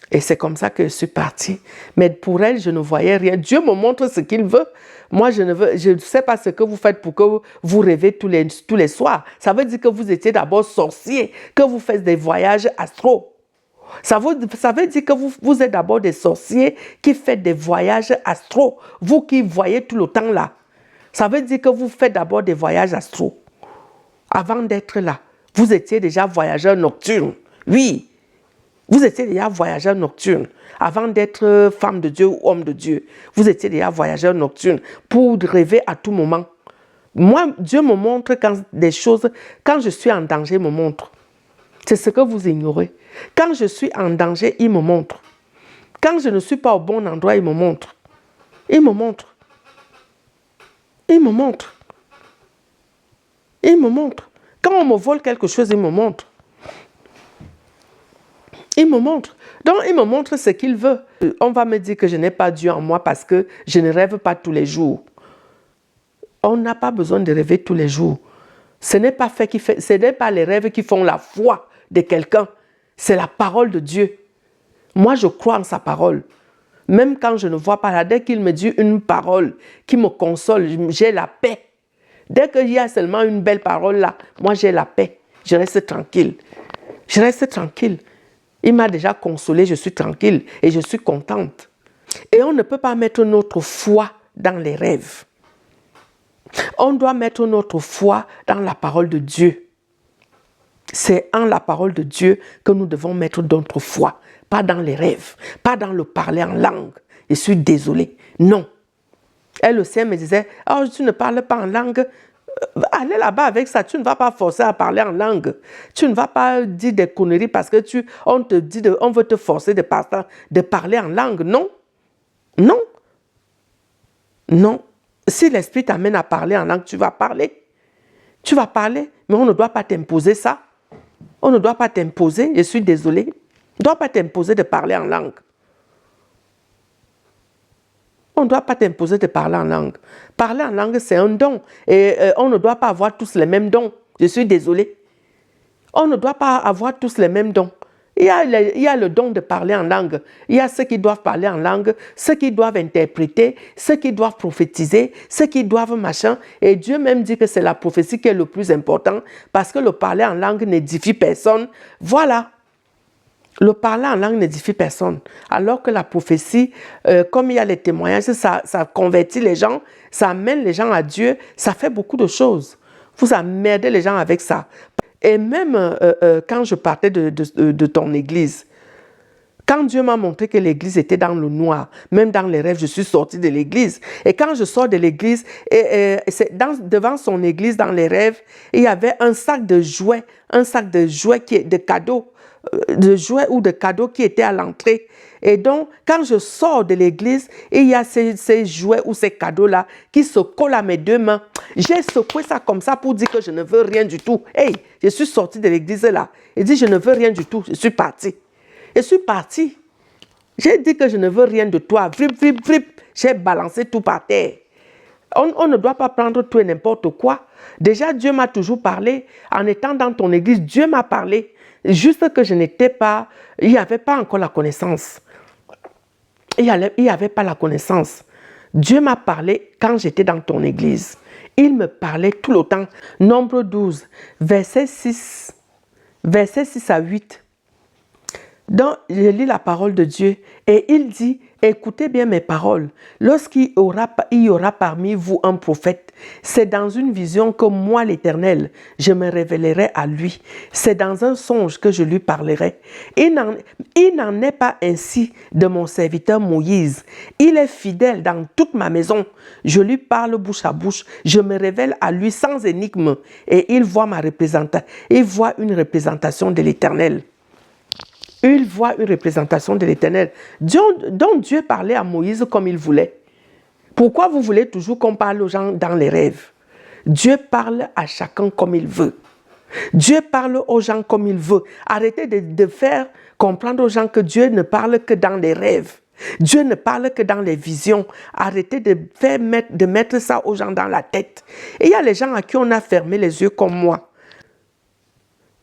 Et c'est comme ça que je suis partie. Mais pour elle, je ne voyais rien. Dieu me montre ce qu'il veut. Moi, je ne sais pas ce que vous faites pour que vous rêvez tous les soirs. Ça veut dire que vous étiez d'abord sorcier, que vous faites des voyages astro. Ça veut dire que vous êtes d'abord des sorciers qui faites des voyages astro. Vous qui voyez tout le temps là. Ça veut dire que vous faites d'abord des voyages astro. Avant d'être là, vous étiez déjà voyageur nocturne. Oui. Vous étiez déjà voyageur nocturne. Avant d'être femme de Dieu ou homme de Dieu, vous étiez déjà voyageur nocturne pour rêver à tout moment. Moi, Dieu me montre quand des choses, quand je suis en danger, il me montre. C'est ce que vous ignorez. Quand je suis en danger, il me montre. Quand je ne suis pas au bon endroit, il me montre. Il me montre. Il me montre. Il me montre. Quand on me vole quelque chose, il me montre. Il me montre. Donc, il me montre ce qu'il veut. On va me dire que je n'ai pas Dieu en moi parce que je ne rêve pas tous les jours. On n'a pas besoin de rêver tous les jours. Ce n'est pas les rêves qui font la foi de quelqu'un. C'est la parole de Dieu. Moi, je crois en sa parole. Même quand je ne vois pas là, dès qu'il me dit une parole qui me console, j'ai la paix. Dès qu'il y a seulement une belle parole là, moi j'ai la paix. Je reste tranquille. Je reste tranquille. Il m'a déjà consolé, je suis tranquille et je suis contente. Et on ne peut pas mettre notre foi dans les rêves. On doit mettre notre foi dans la parole de Dieu. C'est en la parole de Dieu que nous devons mettre notre foi, pas dans les rêves, pas dans le parler en langue. Je suis désolée. Non. Et le Seigneur me disait, oh, tu ne parles pas en langue, allez là-bas avec ça, tu ne vas pas forcer à parler en langue. Tu ne vas pas dire des conneries parce que on te dit, on veut te forcer de parler en langue. Non. Non. Non. Si l'Esprit t'amène à parler en langue, tu vas parler. Tu vas parler, mais on ne doit pas t'imposer ça. On ne doit pas t'imposer, je suis désolée. On ne doit pas t'imposer de parler en langue. On ne doit pas t'imposer de parler en langue. Parler en langue, c'est un don. Et on ne doit pas avoir tous les mêmes dons. Je suis désolée. On ne doit pas avoir tous les mêmes dons. Il y a le don de parler en langue. Il y a ceux qui doivent parler en langue, ceux qui doivent interpréter, ceux qui doivent prophétiser, ceux qui doivent machin. Et Dieu même dit que c'est la prophétie qui est le plus important parce que le parler en langue n'édifie personne. Voilà. Le parler en langue n'édifie personne. Alors que la prophétie, comme il y a les témoignages, ça convertit les gens, ça amène les gens à Dieu, ça fait beaucoup de choses. Vous emmerdez les gens avec ça. Et même quand je partais de ton église, quand Dieu m'a montré que l'église était dans le noir, même dans les rêves, je suis sortie de l'église. Et quand je sors de l'église, devant son église, dans les rêves, il y avait un sac de jouets de cadeaux, de jouets ou de cadeaux qui étaient à l'entrée. Et donc, quand je sors de l'église, il y a ces jouets ou ces cadeaux-là qui se collent à mes deux mains. J'ai secoué ça comme ça pour dire que je ne veux rien du tout. Hey, je suis sortie de l'église là. Il dit, je ne veux rien du tout. Je suis partie. Je suis partie. J'ai dit que je ne veux rien de toi. Vrip, vrip, vrip. J'ai balancé tout par terre. On ne doit pas prendre tout et n'importe quoi. Déjà, Dieu m'a toujours parlé. En étant dans ton église, Dieu m'a parlé. Juste que je n'étais pas... Il n'y avait pas encore la connaissance. Il n'y avait pas la connaissance. Dieu m'a parlé quand j'étais dans ton église. Il me parlait tout le temps. Nombre 12, verset 6 à 8. Donc, je lis la parole de Dieu et il dit, écoutez bien mes paroles. Lorsqu'il y aura parmi vous un prophète, c'est dans une vision que moi, l'Éternel, je me révélerai à lui. C'est dans un songe que je lui parlerai. Il n'en est pas ainsi de mon serviteur Moïse. Il est fidèle dans toute ma maison. Je lui parle bouche à bouche. Je me révèle à lui sans énigme et il voit une représentation de l'Éternel. Il voit une représentation de l'Éternel. Donc Dieu parlait à Moïse comme il voulait. Pourquoi vous voulez toujours qu'on parle aux gens dans les rêves? Dieu parle à chacun comme il veut. Dieu parle aux gens comme il veut. Arrêtez de faire comprendre aux gens que Dieu ne parle que dans les rêves. Dieu ne parle que dans les visions. Arrêtez de mettre ça aux gens dans la tête. Et il y a les gens à qui on a fermé les yeux comme moi.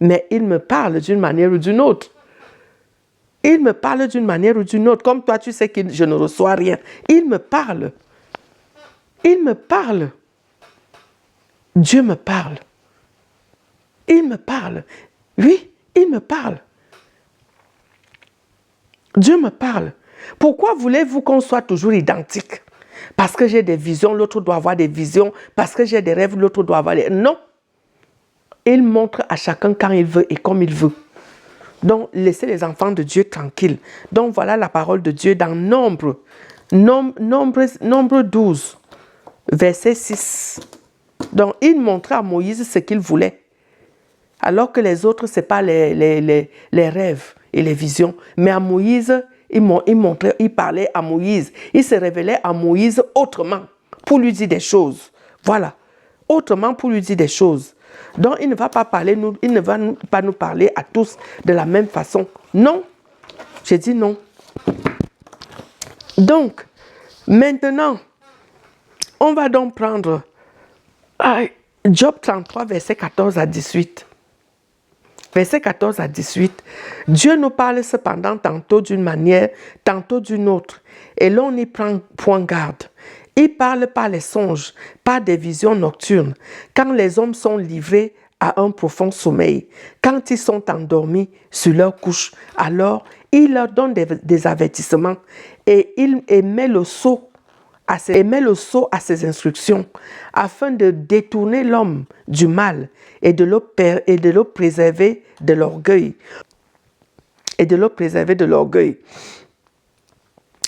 Mais ils me parlent d'une manière ou d'une autre. Il me parle d'une manière ou d'une autre. Comme toi, tu sais que je ne reçois rien. Il me parle. Il me parle. Dieu me parle. Il me parle. Oui, il me parle. Dieu me parle. Pourquoi voulez-vous qu'on soit toujours identique? Parce que j'ai des visions, l'autre doit avoir des visions. Parce que j'ai des rêves, l'autre doit avoir des... Non. Il montre à chacun quand il veut et comme il veut. Donc, laissez les enfants de Dieu tranquilles. Donc, voilà la parole de Dieu dans Nombre 12, verset 6. Donc, il montrait à Moïse ce qu'il voulait. Alors que les autres, ce n'est pas les rêves et les visions. Mais à Moïse, il parlait à Moïse. Il se révélait à Moïse autrement pour lui dire des choses. Voilà. Autrement pour lui dire des choses. Donc, il ne va pas nous parler à tous de la même façon. Non. J'ai dit non. Donc, maintenant, on va donc prendre Job 33, verset 14 à 18. Verset 14 à 18. Dieu nous parle cependant tantôt d'une manière, tantôt d'une autre. Et l'on n'y prend point garde. Il parle par les songes, par des visions nocturnes, quand les hommes sont livrés à un profond sommeil, quand ils sont endormis sur leur couche, alors il leur donne des avertissements et il émet le sceau et met le sceau à ses instructions, afin de détourner l'homme du mal et de le préserver de l'orgueil.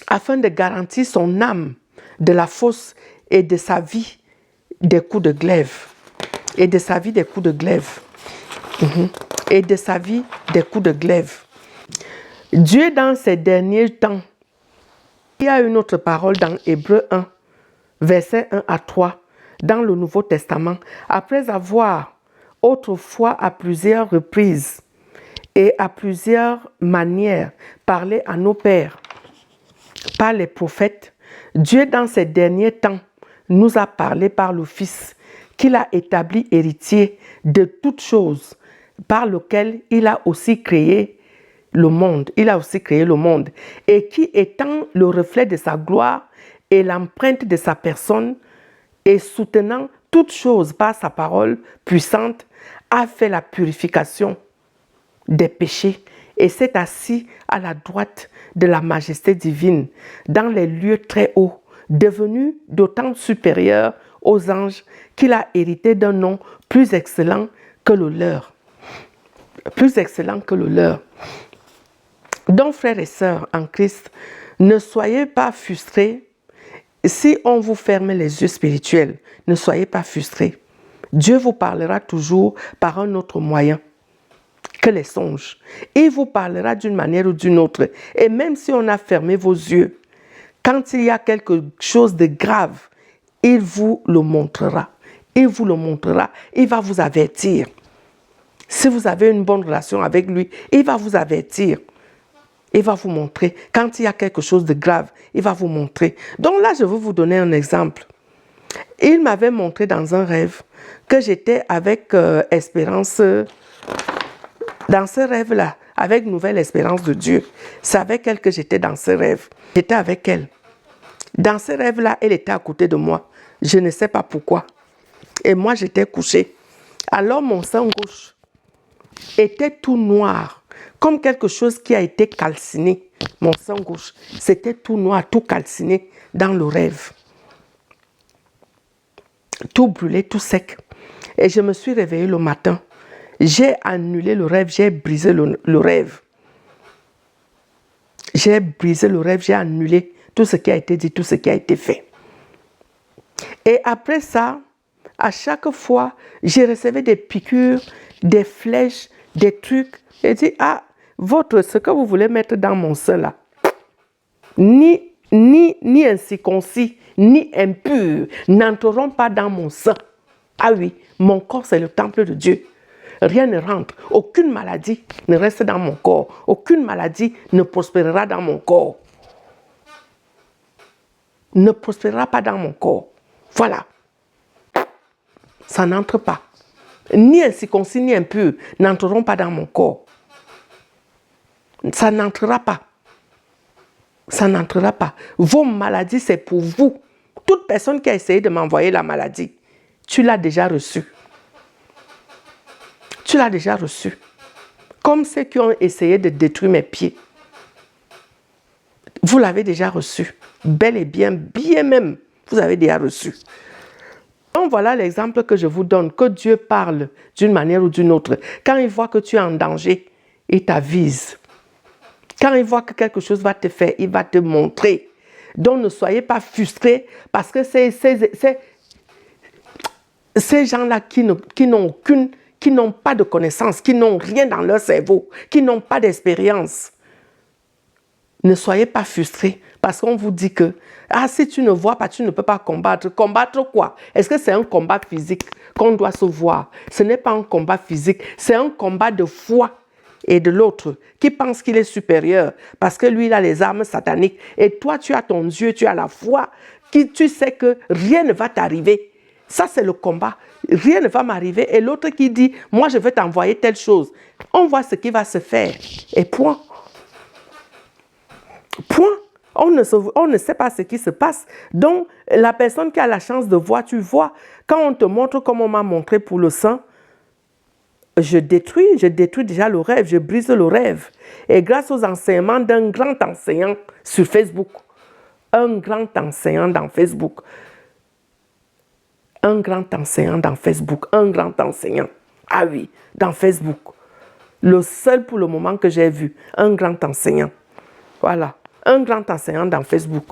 Afin de garantir son âme de la fosse et de sa vie des coups de glaive. Et de sa vie des coups de glaive. Et de sa vie des coups de glaive. Dieu, dans ces derniers temps, il y a une autre parole dans Hébreux 1, versets 1 à 3, dans le Nouveau Testament. Après avoir autrefois à plusieurs reprises et à plusieurs manières parlé à nos pères par les prophètes, Dieu, dans ces derniers temps, nous a parlé par le Fils, qu'il a établi héritier de toutes choses, par lequel il a aussi créé le monde. Et qui, étant le reflet de sa gloire et l'empreinte de sa personne, et soutenant toutes choses par sa parole puissante, a fait la purification des péchés et s'est assis à la droite de la majesté divine dans les lieux très hauts, devenu d'autant supérieur aux anges qu'il a hérité d'un nom plus excellent que le leur. Donc, frères et sœurs en Christ, ne soyez pas frustrés si on vous ferme les yeux spirituels. Ne soyez pas frustrés. Dieu vous parlera toujours par un autre moyen que les songes. Il vous parlera d'une manière ou d'une autre. Et même si on a fermé vos yeux, quand il y a quelque chose de grave, il vous le montrera. Il va vous avertir. Si vous avez une bonne relation avec lui, il va vous avertir. Il va vous montrer. Quand il y a quelque chose de grave, il va vous montrer. Donc là, je vais vous donner un exemple. Il m'avait montré dans un rêve que j'étais avec Espérance, dans ce rêve-là, avec Nouvelle Espérance de Dieu. C'est avec elle que j'étais dans ce rêve. J'étais avec elle. Dans ce rêve-là, elle était à côté de moi. Je ne sais pas pourquoi. Et moi, j'étais couchée. Alors, mon sein gauche était tout noir, comme quelque chose qui a été calciné. Mon sein gauche, c'était tout noir, tout calciné dans le rêve. Tout brûlé, tout sec. Et je me suis réveillée le matin. J'ai annulé le rêve, j'ai brisé le rêve. J'ai brisé le rêve, j'ai annulé tout ce qui a été dit, tout ce qui a été fait. Et après ça, à chaque fois, j'ai reçu des piqûres, des flèches, des trucs. J'ai dit, ce que vous voulez mettre dans mon sein là, ni incirconcis, ni impurs, n'entreront pas dans mon sein. Ah oui, mon corps c'est le temple de Dieu. Rien ne rentre, aucune maladie ne reste dans mon corps, aucune maladie ne prospérera dans mon corps. Ne prospérera pas dans mon corps. Voilà. Ça n'entre pas. Ni incirconcis ni impurs n'entreront pas dans mon corps. Ça n'entrera pas. Ça n'entrera pas. Vos maladies, c'est pour vous. Toute personne qui a essayé de m'envoyer la maladie, tu l'as déjà reçue. Tu l'as déjà reçue. Comme ceux qui ont essayé de détruire mes pieds. Vous l'avez déjà reçu. Bel et bien, bien même, vous avez déjà reçu. Donc voilà l'exemple que je vous donne, que Dieu parle d'une manière ou d'une autre. Quand il voit que tu es en danger, il t'avise. Quand il voit que quelque chose va te faire, il va te montrer. Donc ne soyez pas frustrés parce que ces gens-là qui n'ont pas de connaissances, qui n'ont rien dans leur cerveau, qui n'ont pas d'expérience. Ne soyez pas frustrés parce qu'on vous dit que si tu ne vois pas, tu ne peux pas combattre. Combattre quoi? Est-ce que c'est un combat physique qu'on doit se voir? Ce n'est pas un combat physique, c'est un combat de foi. Et de l'autre qui pense qu'il est supérieur parce que lui il a les armes sataniques et toi tu as ton Dieu, tu as la foi, tu sais que rien ne va t'arriver. Ça c'est le combat, rien ne va m'arriver. Et l'autre qui dit moi je vais t'envoyer telle chose, on voit ce qui va se faire et point. On ne sait pas ce qui se passe. Donc la personne qui a la chance de voir, tu vois, quand on te montre comme on m'a montré pour le sang, je détruis déjà le rêve, je brise le rêve. Et grâce aux enseignements d'un grand enseignant sur Facebook, un grand enseignant dans Facebook. Un grand enseignant dans Facebook. Un grand enseignant. Ah oui, dans Facebook. Le seul pour le moment que j'ai vu. Un grand enseignant. Voilà. Un grand enseignant dans Facebook.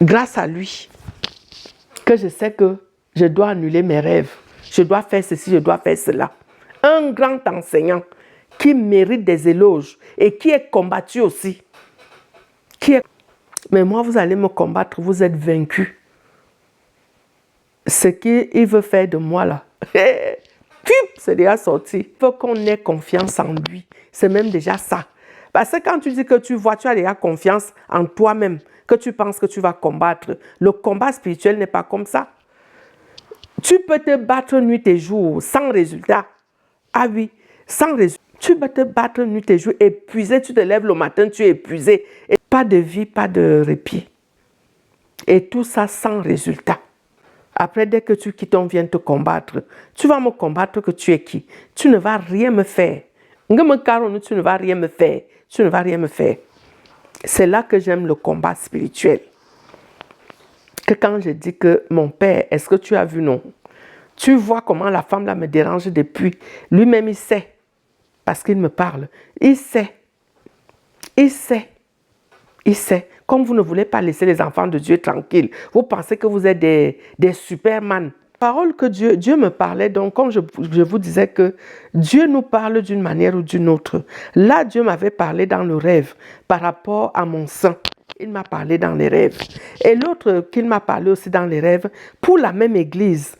Grâce à lui, que je sais que je dois annuler mes rêves. Je dois faire ceci, je dois faire cela. Un grand enseignant qui mérite des éloges et qui est combattu aussi. Mais moi, vous allez me combattre, vous êtes vaincu. Ce qu'il veut faire de moi là, c'est déjà sorti. Il faut qu'on ait confiance en lui. C'est même déjà ça. Parce que quand tu dis que tu vois, tu as déjà confiance en toi-même, que tu penses que tu vas combattre. Le combat spirituel n'est pas comme ça. Tu peux te battre nuit et jour sans résultat. Ah oui, sans résultat. Tu peux te battre nuit et jour, épuisé, tu te lèves le matin, tu es épuisé. Et pas de vie, pas de répit. Et tout ça sans résultat. Après, dès que tu quittes, on vient te combattre. Tu vas me combattre que tu es qui? Tu ne vas rien me faire. Tu ne vas rien me faire. Tu ne vas rien me faire. C'est là que j'aime le combat spirituel. Que quand je dis que mon père, est-ce que tu as vu? Non. Tu vois comment la femme là me dérange depuis. Lui-même, il sait. Parce qu'il me parle. Il sait. Il sait. Il sait. Comme vous ne voulez pas laisser les enfants de Dieu tranquilles, vous pensez que vous êtes des superman. Parole que Dieu me parlait, donc comme je vous disais que Dieu nous parle d'une manière ou d'une autre. Là, Dieu m'avait parlé dans le rêve par rapport à mon sang. Il m'a parlé dans les rêves. Et l'autre qu'il m'a parlé aussi dans les rêves, pour la même église,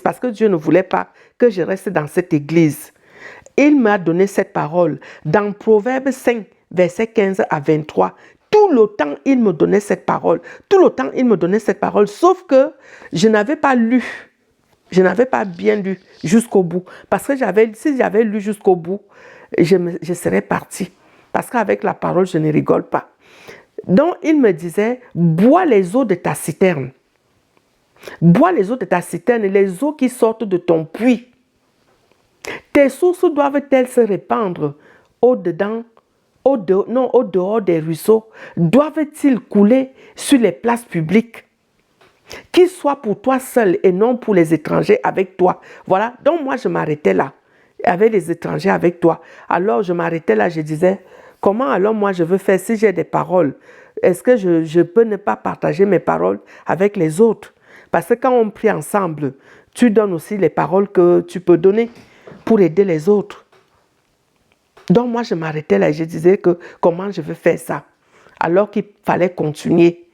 parce que Dieu ne voulait pas que je reste dans cette église. Il m'a donné cette parole dans Proverbe 5, versets 15 à 23. Tout le temps, il me donnait cette parole. Tout le temps, il me donnait cette parole. Sauf que je n'avais pas lu. Je n'avais pas bien lu jusqu'au bout. Parce que si j'avais lu jusqu'au bout, je serais partie. Parce qu'avec la parole, je ne rigole pas. Donc, il me disait, bois les eaux de ta citerne. Bois les eaux de ta citerne, les eaux qui sortent de ton puits. Tes sources doivent-elles se répandre au-dedans, au dehors des ruisseaux? Doivent-ils couler sur les places publiques? Qu'ils soient pour toi seul et non pour les étrangers avec toi. Voilà, donc moi je m'arrêtais là, avec les étrangers avec toi. Alors je m'arrêtais là, je disais, comment alors moi je veux faire si j'ai des paroles? Est-ce que je peux ne pas partager mes paroles avec les autres? Parce que quand on prie ensemble, tu donnes aussi les paroles que tu peux donner pour aider les autres. Donc moi je m'arrêtais là et je disais que comment je veux faire ça? Alors qu'il fallait continuer.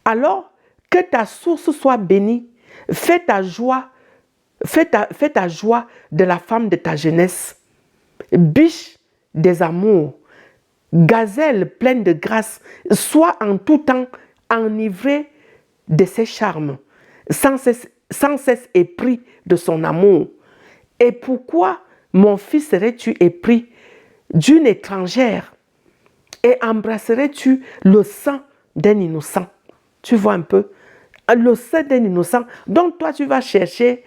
Alors que ta source soit bénie, fais ta joie de la femme de ta jeunesse. Biche des amours, gazelle pleine de grâce, sois en tout temps enivrée de ses charmes, sans cesse épris de son amour. Et pourquoi, mon fils, serais-tu épris d'une étrangère et embrasserais-tu le sang d'un innocent? Tu vois un peu? Le sang d'un innocent. Donc toi, tu vas chercher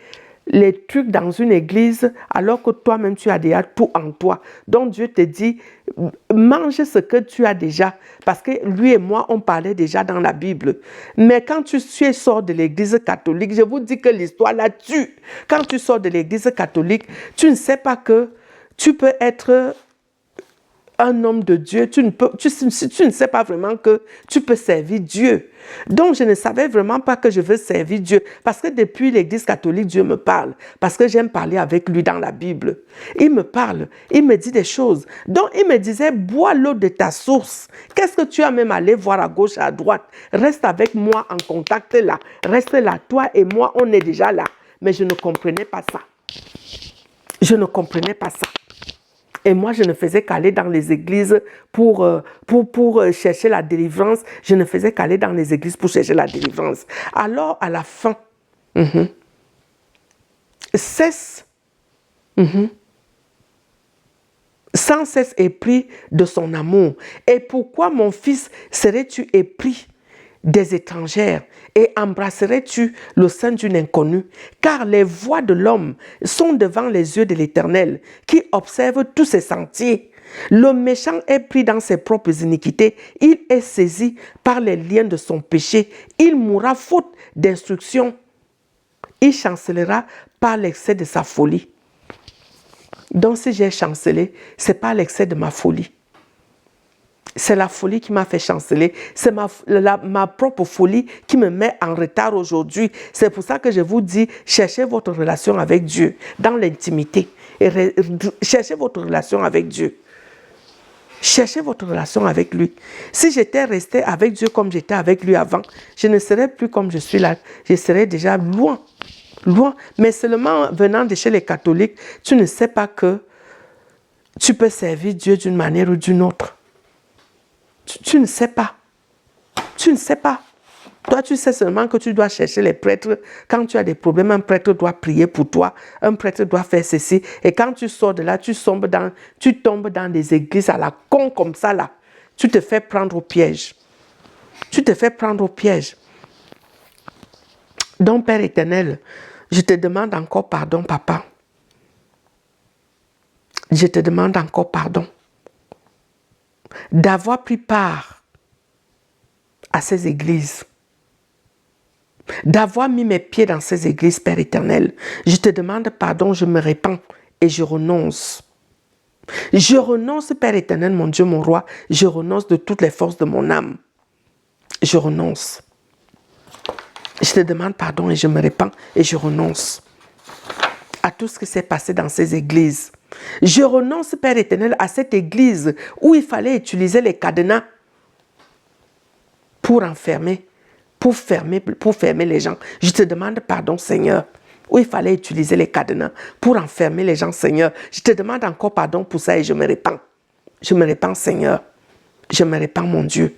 les trucs dans une église alors que toi-même, tu as déjà tout en toi. Donc Dieu te dit, mange ce que tu as déjà. Parce que lui et moi, on parlait déjà dans la Bible. Mais quand tu sors de l'église catholique, je vous dis que l'histoire la tue. Quand tu sors de l'église catholique, tu ne sais pas que tu peux être un homme de Dieu, tu ne sais pas vraiment que tu peux servir Dieu. Donc, je ne savais vraiment pas que je veux servir Dieu. Parce que depuis l'église catholique, Dieu me parle. Parce que j'aime parler avec lui dans la Bible. Il me parle, il me dit des choses. Donc, il me disait, bois l'eau de ta source. Qu'est-ce que tu as même à aller voir à gauche, à droite? Reste avec moi en contact là. Reste là, toi et moi, on est déjà là. Mais je ne comprenais pas ça. Je ne comprenais pas ça. Et moi, je ne faisais qu'aller dans les églises pour chercher la délivrance. Je ne faisais qu'aller dans les églises pour chercher la délivrance. Alors, à la fin, cesse, sans cesse épris de son amour. Et pourquoi, mon fils, serais-tu épris des étrangères et embrasserais-tu le sein d'une inconnue? Car les voies de l'homme sont devant les yeux de l'Éternel, qui observe tous ses sentiers. Le méchant est pris dans ses propres iniquités. Il est saisi par les liens de son péché. Il mourra faute d'instruction. Il chancellera par l'excès de sa folie. Donc si j'ai chancelé, ce n'est pas l'excès de ma folie. C'est la folie qui m'a fait chanceler. C'est ma propre folie qui me met en retard aujourd'hui. C'est pour ça que je vous dis, cherchez votre relation avec Dieu dans l'intimité. Cherchez votre relation avec Dieu. Cherchez votre relation avec lui. Si j'étais resté avec Dieu comme j'étais avec lui avant, je ne serais plus comme je suis là. Je serais déjà loin. Loin. Mais seulement venant de chez les catholiques, tu ne sais pas que tu peux servir Dieu d'une manière ou d'une autre. Tu ne sais pas. Tu ne sais pas. Toi, tu sais seulement que tu dois chercher les prêtres. Quand tu as des problèmes, un prêtre doit prier pour toi. Un prêtre doit faire ceci. Et quand tu sors de là, tu tombes dans des églises à la con comme ça, là. Tu te fais prendre au piège. Tu te fais prendre au piège. Donc, Père éternel, je te demande encore pardon, papa. Je te demande encore pardon d'avoir pris part à ces églises, d'avoir mis mes pieds dans ces églises, Père éternel. Je te demande pardon, je me répands et je renonce. Je renonce, Père éternel, mon Dieu, mon roi, je renonce de toutes les forces de mon âme. Je renonce. Je te demande pardon et je me répands et je renonce à tout ce qui s'est passé dans ces églises. Je renonce, Père éternel, à cette église où il fallait utiliser les cadenas pour enfermer, pour fermer les gens. Je te demande pardon, Seigneur, où il fallait utiliser les cadenas pour enfermer les gens, Seigneur. Je te demande encore pardon pour ça et je me répands. Je me répands, Seigneur. Je me répands, mon Dieu.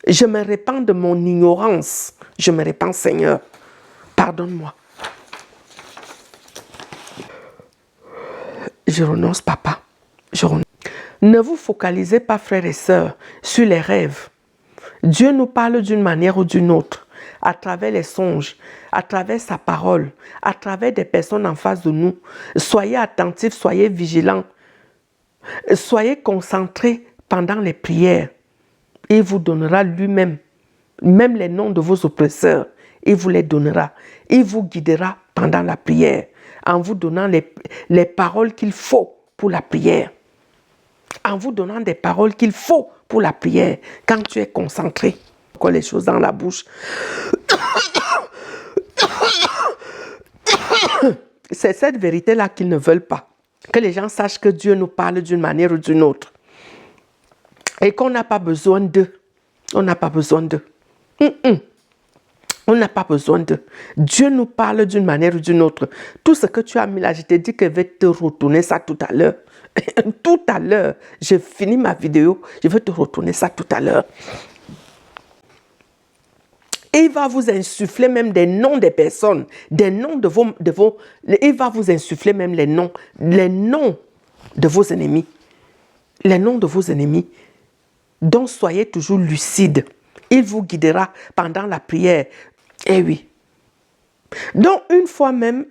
Je me répands de mon ignorance. Je me répands, Seigneur. Pardonne-moi. Je renonce, papa. Je renonce. Ne vous focalisez pas, frères et sœurs, sur les rêves. Dieu nous parle d'une manière ou d'une autre, à travers les songes, à travers sa parole, à travers des personnes en face de nous. Soyez attentifs, soyez vigilants. Soyez concentrés pendant les prières. Il vous donnera lui-même, même les noms de vos oppresseurs. Il vous les donnera. Il vous guidera pendant la prière, en vous donnant les paroles qu'il faut pour la prière. En vous donnant des paroles qu'il faut pour la prière. Quand tu es concentré, quoi les choses dans la bouche. C'est cette vérité-là qu'ils ne veulent pas. Que les gens sachent que Dieu nous parle d'une manière ou d'une autre. Et qu'on n'a pas besoin d'eux. On n'a pas besoin d'eux. On n'a pas besoin d'eux. Dieu nous parle d'une manière ou d'une autre. Tout ce que tu as mis là, je t'ai dit que je vais te retourner ça tout à l'heure. Tout à l'heure, je finis ma vidéo, je vais te retourner ça tout à l'heure. Et il va vous insuffler même des noms des personnes, des noms de vos il va vous insuffler même les noms de vos ennemis. Les noms de vos ennemis. Donc soyez toujours lucides. Il vous guidera pendant la prière. Eh oui. Donc une fois même,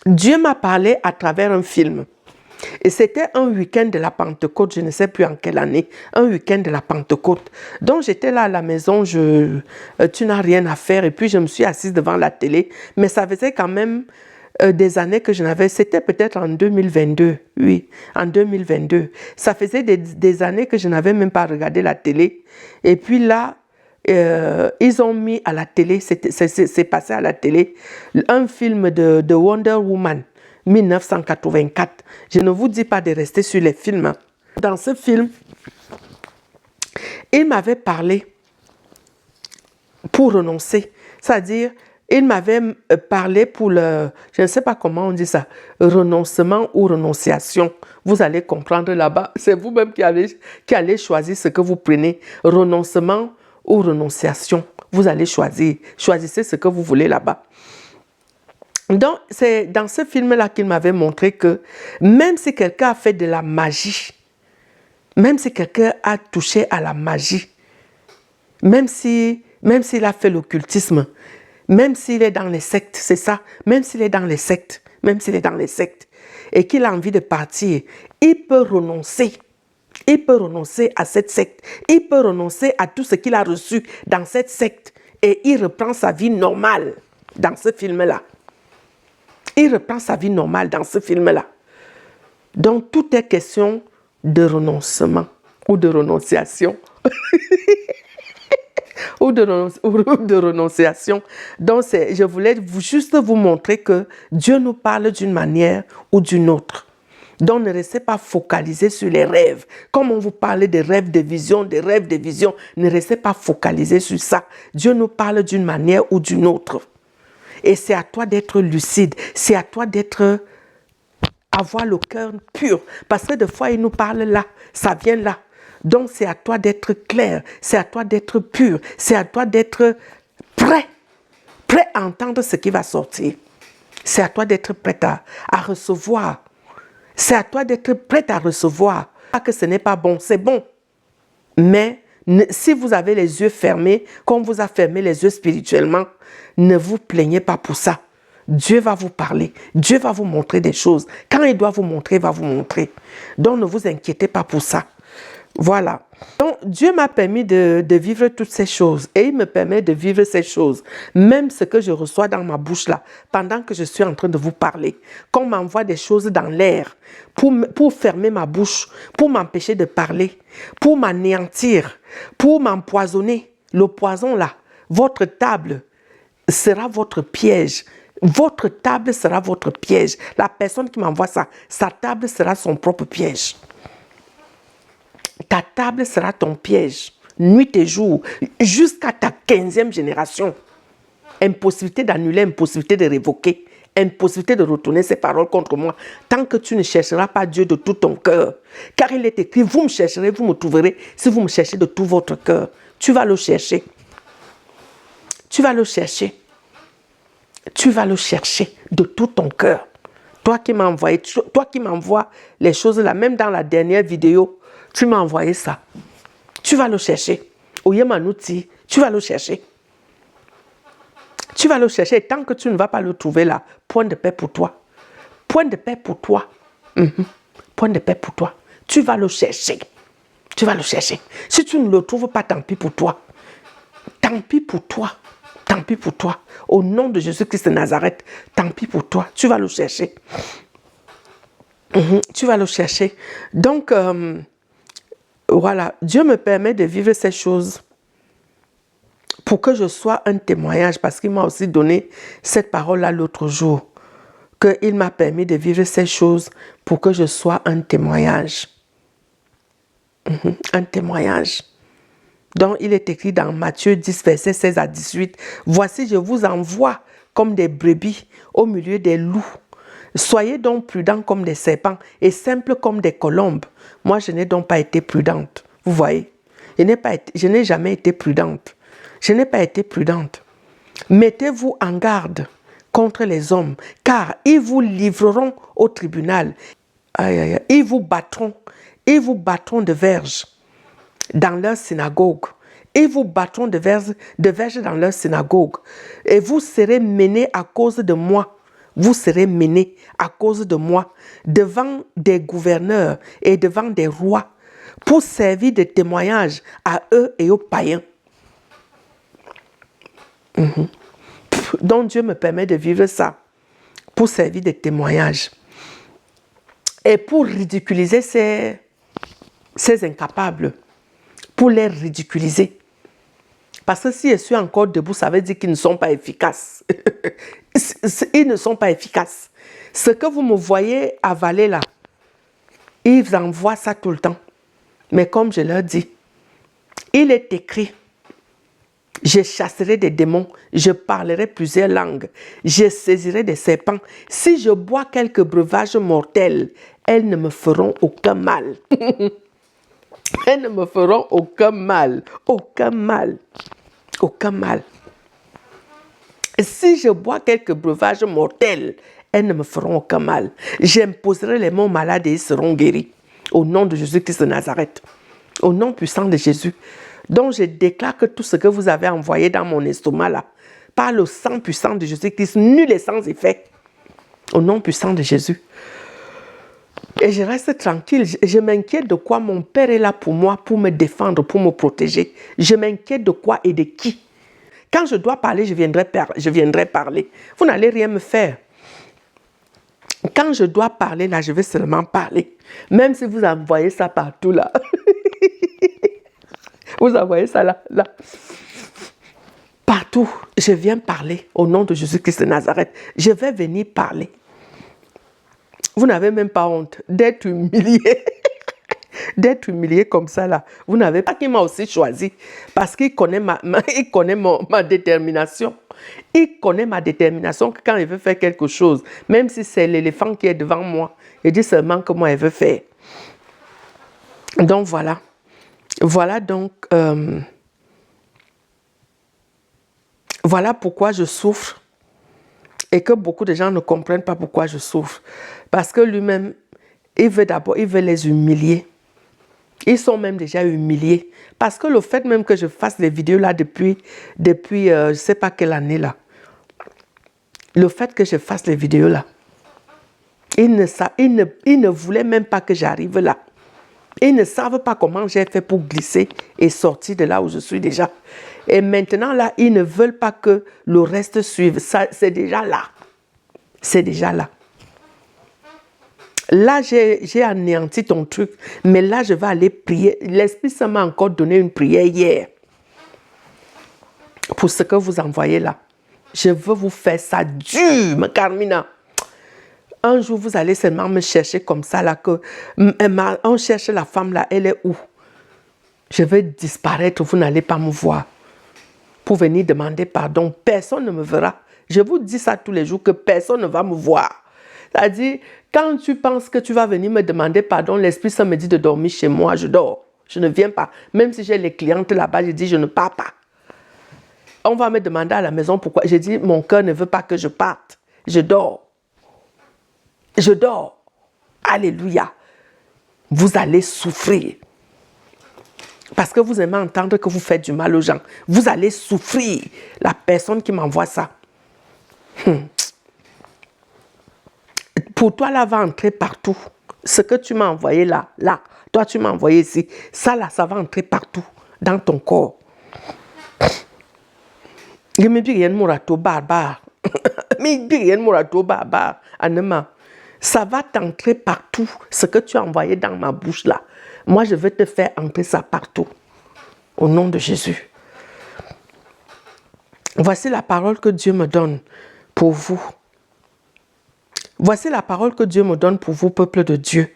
Dieu m'a parlé à travers un film. Et c'était un week-end de la Pentecôte, je ne sais plus en quelle année, un week-end de la Pentecôte. Donc j'étais là à la maison, tu n'as rien à faire, et puis je me suis assise devant la télé, mais ça faisait quand même des années que je n'avais, c'était peut-être en 2022, oui, en 2022. Ça faisait des années que je n'avais même pas regardé la télé, et puis là, ils ont mis à la télé, c'est passé à la télé, un film de Wonder Woman, 1984. Je ne vous dis pas de rester sur les films. Dans ce film, il m'avait parlé pour renoncer. C'est-à-dire, il m'avait parlé pour le, je ne sais pas comment on dit ça, renoncement ou renonciation. Vous allez comprendre là-bas. C'est vous-même qui allez choisir ce que vous prenez. Renoncement ou renonciation. Vous allez choisir. Choisissez ce que vous voulez là-bas. Donc, c'est dans ce film-là qu'il m'avait montré que même si quelqu'un a fait de la magie, même si quelqu'un a touché à la magie, même s'il a fait l'occultisme, même s'il est dans les sectes, c'est ça, même s'il est dans les sectes, et qu'il a envie de partir, il peut renoncer. Il peut renoncer à cette secte. Il peut renoncer à tout ce qu'il a reçu dans cette secte. Et il reprend sa vie normale dans ce film-là. Il reprend sa vie normale dans ce film-là. Donc, tout est question de renoncement ou de renonciation. ou de renonciation. Donc, je voulais juste vous montrer que Dieu nous parle d'une manière ou d'une autre. Donc, ne restez pas focalisés sur les rêves. Comme on vous parlait des rêves, des visions, ne restez pas focalisés sur ça. Dieu nous parle d'une manière ou d'une autre. Et c'est à toi d'être lucide. C'est à toi avoir le cœur pur. Parce que des fois, il nous parle là. Ça vient là. Donc, c'est à toi d'être clair. C'est à toi d'être pur. C'est à toi d'être prêt. Prêt à entendre ce qui va sortir. C'est à toi d'être prêt à recevoir. C'est à toi d'être prête à recevoir. Pas que ce n'est pas bon, c'est bon. Mais si vous avez les yeux fermés, comme vous a fermé les yeux spirituellement, ne vous plaignez pas pour ça. Dieu va vous parler. Dieu va vous montrer des choses. Quand il doit vous montrer, il va vous montrer. Donc ne vous inquiétez pas pour ça. Voilà. Donc, Dieu m'a permis de vivre toutes ces choses et il me permet de vivre ces choses. Même ce que je reçois dans ma bouche là, pendant que je suis en train de vous parler. Qu'on m'envoie des choses dans l'air pour fermer ma bouche, pour m'empêcher de parler, pour m'anéantir, pour m'empoisonner. Le poison là, votre table sera votre piège. Votre table sera votre piège. La personne qui m'envoie ça, sa table sera son propre piège. Ta table sera ton piège, nuit et jour, jusqu'à ta 15e génération. Impossibilité d'annuler, impossibilité de révoquer, impossibilité de retourner ces paroles contre moi, tant que tu ne chercheras pas Dieu de tout ton cœur. Car il est écrit, vous me chercherez, vous me trouverez, si vous me cherchez de tout votre cœur. Tu vas le chercher. Tu vas le chercher. Tu vas le chercher de tout ton cœur. Toi qui m'as envoyé, toi qui m'envoies les choses là, même dans la dernière vidéo, tu m'as envoyé ça. Tu vas le chercher. Oyemanouti, tu vas le chercher. Tu vas le chercher. Et tant que tu ne vas pas le trouver là, point de paix pour toi. Point de paix pour toi. Point de paix pour toi. Tu vas le chercher. Tu vas le chercher. Si tu ne le trouves pas, tant pis pour toi. Tant pis pour toi. Tant pis pour toi. Au nom de Jésus-Christ de Nazareth, tant pis pour toi. Tu vas le chercher. Tu vas le chercher. Donc, voilà, Dieu me permet de vivre ces choses pour que je sois un témoignage, parce qu'il m'a aussi donné cette parole-là l'autre jour, qu'il m'a permis de vivre ces choses pour que je sois un témoignage. Un témoignage. Donc, il est écrit dans Matthieu 10, versets 16 à 18, « Voici, je vous envoie comme des brebis au milieu des loups. Soyez donc prudents comme des serpents et simples comme des colombes. » Moi, je n'ai donc pas été prudente. Vous voyez, je n'ai jamais été prudente. Je n'ai pas été prudente. Mettez-vous en garde contre les hommes, car ils vous livreront au tribunal. Ils vous battront de verges dans leur synagogue. Ils vous battront de verges dans leur synagogue. Et vous serez menés à cause de moi. Vous serez menés à cause de moi devant des gouverneurs et devant des rois pour servir de témoignage à eux et aux païens. Donc Dieu me permet de vivre ça pour servir de témoignage et pour ridiculiser ces incapables, pour les ridiculiser. Parce que si je suis encore debout, ça veut dire qu'ils ne sont pas efficaces. Ils ne sont pas efficaces. Ce que vous me voyez avaler là, ils envoient ça tout le temps. Mais comme je leur dis, il est écrit, je chasserai des démons, je parlerai plusieurs langues, je saisirai des serpents. Si je bois quelques breuvages mortels, elles ne me feront aucun mal. Elles ne me feront aucun mal. Aucun mal. Aucun mal. Si je bois quelques breuvages mortels, elles ne me feront aucun mal. J'imposerai les mains aux malades et ils seront guéris. Au nom de Jésus-Christ de Nazareth. Au nom puissant de Jésus. Donc je déclare que tout ce que vous avez envoyé dans mon estomac là, par le sang puissant de Jésus-Christ, nul est sans effet. Au nom puissant de Jésus. Et je reste tranquille. Je m'inquiète de quoi mon père est là pour moi, pour me défendre, pour me protéger. Je m'inquiète de quoi et de qui. Quand je dois parler, je viendrai parler. Vous n'allez rien me faire. Quand je dois parler, là, je vais seulement parler. Même si vous envoyez ça partout, là. Vous envoyez ça là. Partout, je viens parler au nom de Jésus-Christ de Nazareth. Je vais venir parler. Vous n'avez même pas honte d'être humilié. D'être humilié comme ça là. Vous n'avez pas qu'il m'a aussi choisi. Parce qu'il connaît ma détermination. Il connaît ma détermination que quand il veut faire quelque chose, même si c'est l'éléphant qui est devant moi, il dit seulement que moi il veut faire. Donc voilà. Voilà donc... voilà pourquoi je souffre. Et que beaucoup de gens ne comprennent pas pourquoi je souffre. Parce que lui-même, il veut les humilier. Ils sont même déjà humiliés. Parce que le fait même que je fasse les vidéos là depuis je ne sais pas quelle année là. Le fait que je fasse les vidéos là. Ils ne voulaient même pas que j'arrive là. Ils ne savent pas comment j'ai fait pour glisser et sortir de là où je suis déjà. Et maintenant, là, ils ne veulent pas que le reste suive. Ça, c'est déjà là. C'est déjà là. Là, j'ai anéanti ton truc. Mais là, je vais aller prier. L'Esprit Saint m'a encore donné une prière hier. Pour ce que vous envoyez là. Je veux vous faire ça dur, ma Carmina. Un jour, vous allez seulement me chercher comme ça là. On cherche la femme là. Elle est où? Je vais disparaître. Vous n'allez pas me voir. Pour venir demander pardon. Personne ne me verra. Je vous dis ça tous les jours que personne ne va me voir. C'est-à-dire, quand tu penses que tu vas venir me demander pardon, l'Esprit Saint me dit de dormir chez moi, je dors. Je ne viens pas. Même si j'ai les clientes là-bas, je dis je ne pars pas. On va me demander à la maison pourquoi. Je dis mon cœur ne veut pas que je parte. Je dors. Je dors. Alléluia. Vous allez souffrir. Parce que vous aimez entendre que vous faites du mal aux gens. Vous allez souffrir. La personne qui m'envoie ça. Pour toi, là, va entrer partout. Ce que tu m'as envoyé là. Toi, tu m'as envoyé ici. Ça, là, ça va entrer partout. Dans ton corps. Je me dis, il y a un morato barbare. Mais il y a un morato barbare. Anema. Ça va t'entrer partout. Ce que tu as envoyé dans ma bouche là. Moi, je vais te faire entrer ça partout. Au nom de Jésus. Voici la parole que Dieu me donne pour vous. Voici la parole que Dieu me donne pour vous, peuple de Dieu.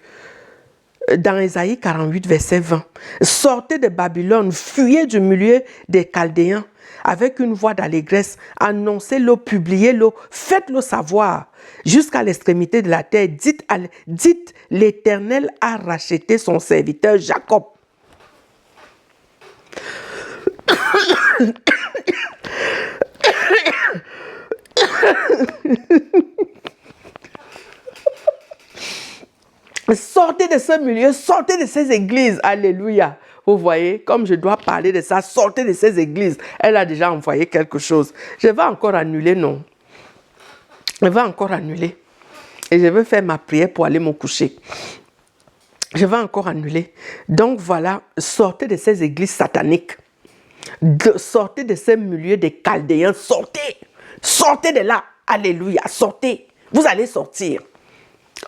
Dans Ésaïe 48, verset 20. Sortez de Babylone, fuyez du milieu des Chaldéens. Avec une voix d'allégresse, annoncez-le, publiez-le, faites-le savoir. Jusqu'à l'extrémité de la terre, dites l'Éternel a racheté son serviteur Jacob. Sortez de ce milieu, sortez de ces églises. Alléluia. Vous voyez, comme je dois parler de ça, sortez de ces églises. Elle a déjà envoyé quelque chose. Je vais encore annuler, non. Je vais encore annuler. Et je vais faire ma prière pour aller me coucher. Je vais encore annuler. Donc voilà, sortez de ces églises sataniques. Sortez de ces milieux des Chaldéens. Sortez. Sortez de là. Alléluia. Sortez. Vous allez sortir.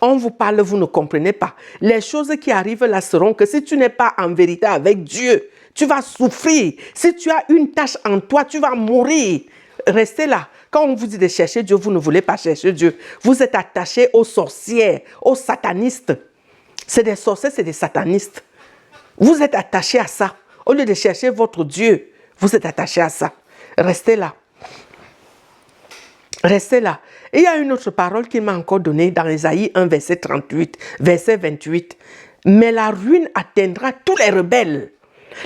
On vous parle, vous ne comprenez pas. Les choses qui arrivent là seront que si tu n'es pas en vérité avec Dieu, tu vas souffrir. Si tu as une tâche en toi, tu vas mourir. Restez là. Quand on vous dit de chercher Dieu, vous ne voulez pas chercher Dieu. Vous êtes attachés aux sorcières, aux satanistes. C'est des sorciers, c'est des satanistes. Vous êtes attachés à ça. Au lieu de chercher votre Dieu, vous êtes attachés à ça. Restez là. Restez là. Et il y a une autre parole qu'il m'a encore donnée dans Ésaïe 1, verset 38, verset 28. Mais la ruine atteindra tous les rebelles.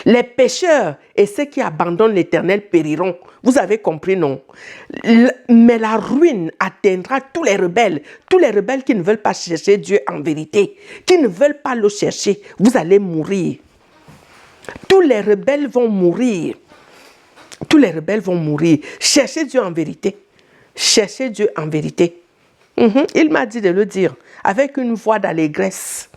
Les pécheurs et ceux qui abandonnent l'Éternel périront. Vous avez compris, non? Mais la ruine atteindra tous les rebelles qui ne veulent pas chercher Dieu en vérité, qui ne veulent pas le chercher. Vous allez mourir. Tous les rebelles vont mourir. Tous les rebelles vont mourir. Cherchez Dieu en vérité. Cherchez Dieu en vérité. Il m'a dit de le dire avec une voix d'allégresse.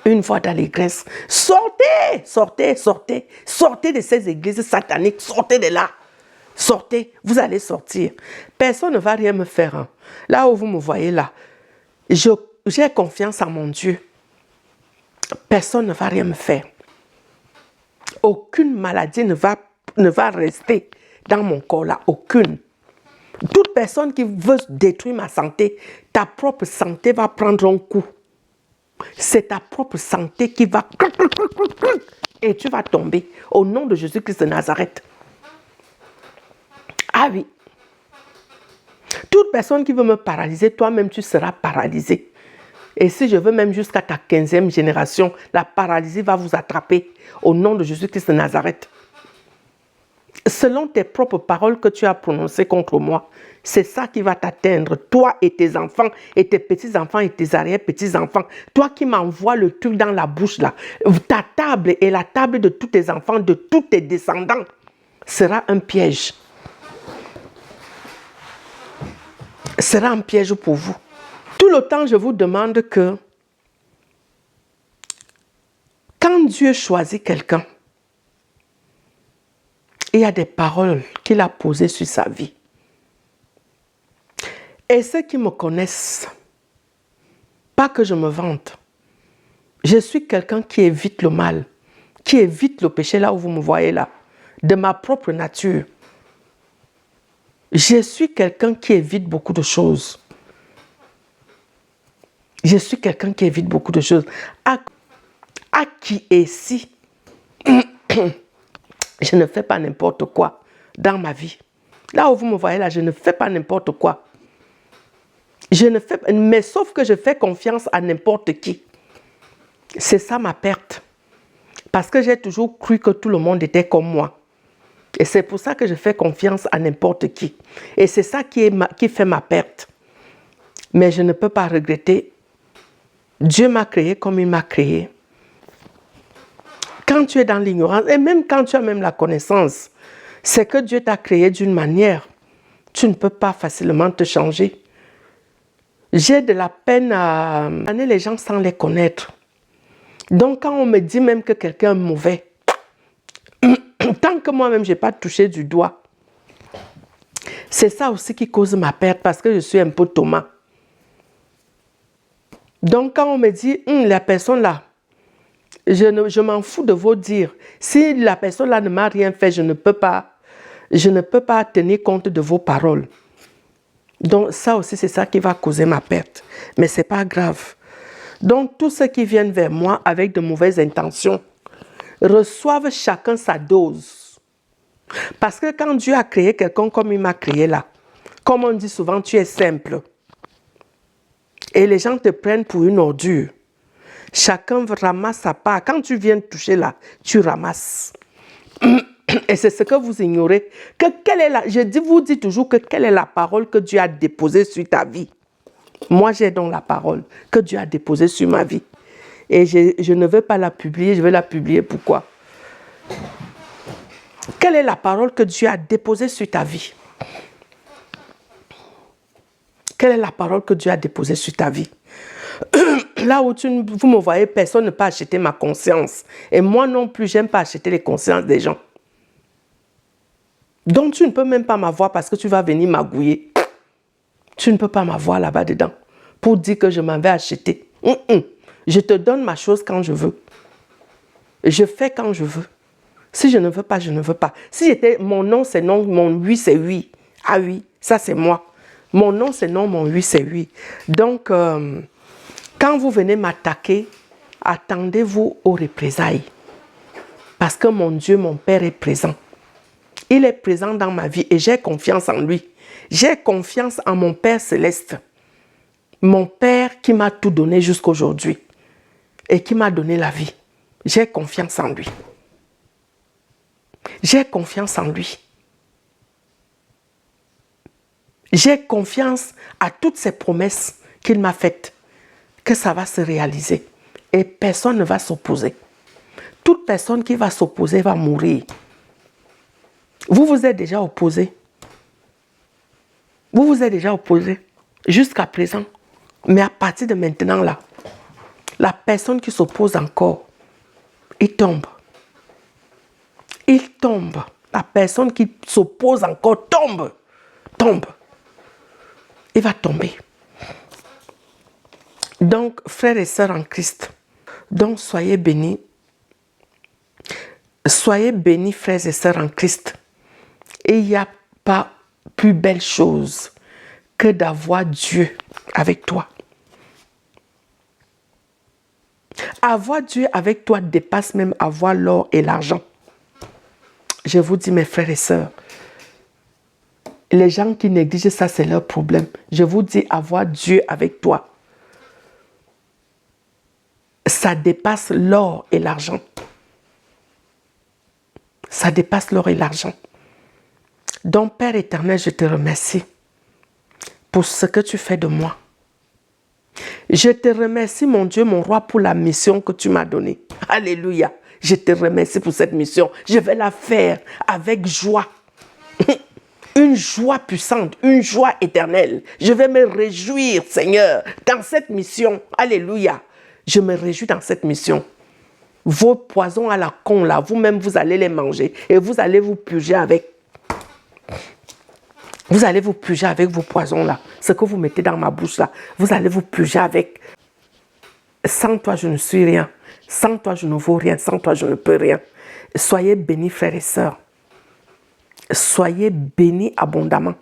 Une voix d'allégresse. Sortez, sortez, sortez. Sortez de ces églises sataniques. Sortez de là. Sortez, vous allez sortir. Personne ne va rien me faire. Hein. Là où vous me voyez là, j'ai confiance en mon Dieu. Personne ne va rien me faire. Aucune maladie ne va rester dans mon corps là. Aucune. Toute personne qui veut détruire ma santé, ta propre santé va prendre un coup. C'est ta propre santé qui va... Et tu vas tomber au nom de Jésus-Christ de Nazareth. Ah oui. Toute personne qui veut me paralyser, toi-même tu seras paralysé. Et si je veux même jusqu'à ta 15e génération, la paralysie va vous attraper au nom de Jésus-Christ de Nazareth. Selon tes propres paroles que tu as prononcées contre moi, c'est ça qui va t'atteindre, toi et tes enfants, et tes petits-enfants et tes arrière-petits-enfants. Toi qui m'envoies le truc dans la bouche là, ta table et la table de tous tes enfants, de tous tes descendants, sera un piège. Sera un piège pour vous. Tout le temps, je vous demande que quand Dieu choisit quelqu'un, il y a des paroles qu'il a posées sur sa vie. Et ceux qui me connaissent, pas que je me vante, je suis quelqu'un qui évite le mal, qui évite le péché là où vous me voyez là, de ma propre nature. Je suis quelqu'un qui évite beaucoup de choses. Je suis quelqu'un qui évite beaucoup de choses. À qui est si je ne fais pas n'importe quoi dans ma vie. Là où vous me voyez là, je ne fais pas n'importe quoi. Mais sauf que je fais confiance à n'importe qui. C'est ça ma perte. Parce que j'ai toujours cru que tout le monde était comme moi. Et c'est pour ça que je fais confiance à n'importe qui. Et c'est ça qui fait ma perte. Mais je ne peux pas regretter. Dieu m'a créé comme il m'a créé. Quand tu es dans l'ignorance, et même quand tu as même la connaissance, c'est que Dieu t'a créé d'une manière. Tu ne peux pas facilement te changer. J'ai de la peine à amener les gens sans les connaître. Donc quand on me dit même que quelqu'un est mauvais, tant que moi-même je n'ai pas touché du doigt, c'est ça aussi qui cause ma perte parce que je suis un peu Thomas. Donc quand on me dit, la personne là, je m'en fous de vos dires. Si la personne là ne m'a rien fait, je ne peux pas tenir compte de vos paroles. Donc ça aussi, c'est ça qui va causer ma perte. Mais ce n'est pas grave. Donc tous ceux qui viennent vers moi avec de mauvaises intentions reçoivent chacun sa dose. Parce que quand Dieu a créé quelqu'un comme il m'a créé là, comme on dit souvent, tu es simple. Et les gens te prennent pour une ordure. Chacun ramasse sa part. Quand tu viens toucher là, tu ramasses. Et c'est ce que vous ignorez. Je vous dis toujours que quelle est la parole que Dieu a déposée sur ta vie. Moi, j'ai donc la parole que Dieu a déposée sur ma vie. Et je ne veux pas la publier. Je vais la publier. Pourquoi? Quelle est la parole que Dieu a déposée sur ta vie? Quelle est la parole que Dieu a déposée sur ta vie? Là où vous me voyez, personne ne peut acheter ma conscience. Et moi non plus, j'aime pas acheter les consciences des gens. Donc tu ne peux même pas m'avoir parce que tu vas venir m'agouiller. Tu ne peux pas m'avoir là-bas dedans pour dire que je m'en vais acheter. Je te donne ma chose quand je veux. Je fais quand je veux. Si je ne veux pas, je ne veux pas. Si j'étais, mon non c'est non, mon oui c'est oui. Ah oui, ça c'est moi. Mon non c'est non, mon oui c'est oui. Donc, quand vous venez m'attaquer, attendez-vous aux représailles. Parce que mon Dieu, mon Père est présent. Il est présent dans ma vie et j'ai confiance en lui. J'ai confiance en mon Père céleste. Mon Père qui m'a tout donné jusqu'aujourd'hui et qui m'a donné la vie. J'ai confiance en lui. J'ai confiance en lui. J'ai confiance à toutes ces promesses qu'il m'a faites, que ça va se réaliser. Et personne ne va s'opposer. Toute personne qui va s'opposer va mourir. Vous vous êtes déjà opposé. Vous vous êtes déjà opposé jusqu'à présent. Mais à partir de maintenant, là, la personne qui s'oppose encore, il tombe. Il tombe. La personne qui s'oppose encore tombe. Tombe. Il va tomber. Donc, frères et sœurs en Christ, donc soyez bénis. Soyez bénis, frères et sœurs en Christ. Et il n'y a pas plus belle chose que d'avoir Dieu avec toi. Avoir Dieu avec toi dépasse même avoir l'or et l'argent. Je vous dis, mes frères et sœurs, les gens qui négligent ça, c'est leur problème. Je vous dis, avoir Dieu avec toi, ça dépasse l'or et l'argent. Ça dépasse l'or et l'argent. Donc, Père éternel, je te remercie pour ce que tu fais de moi. Je te remercie, mon Dieu, mon roi, pour la mission que tu m'as donnée. Alléluia. Je te remercie pour cette mission. Je vais la faire avec joie. Une joie puissante, une joie éternelle. Je vais me réjouir, Seigneur, dans cette mission. Alléluia. Je me réjouis dans cette mission. Vos poisons à la con, là, vous-même, vous allez les manger et vous allez vous purger avec. Vous allez vous purger avec vos poisons, là. Ce que vous mettez dans ma bouche, là, vous allez vous purger avec. Sans toi, je ne suis rien. Sans toi, je ne vaux rien. Sans toi, je ne peux rien. Soyez bénis, frères et sœurs. Soyez bénis abondamment.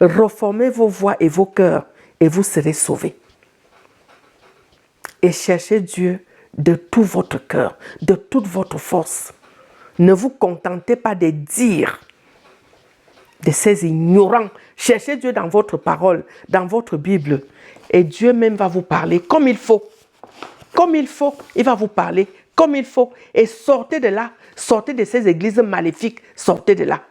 Reformez vos voix et vos cœurs et vous serez sauvés. Et cherchez Dieu de tout votre cœur, de toute votre force. Ne vous contentez pas de dire de ces ignorants. Cherchez Dieu dans votre parole, dans votre Bible. Et Dieu même va vous parler comme il faut. Comme il faut, il va vous parler comme il faut. Et sortez de là, sortez de ces églises maléfiques, sortez de là.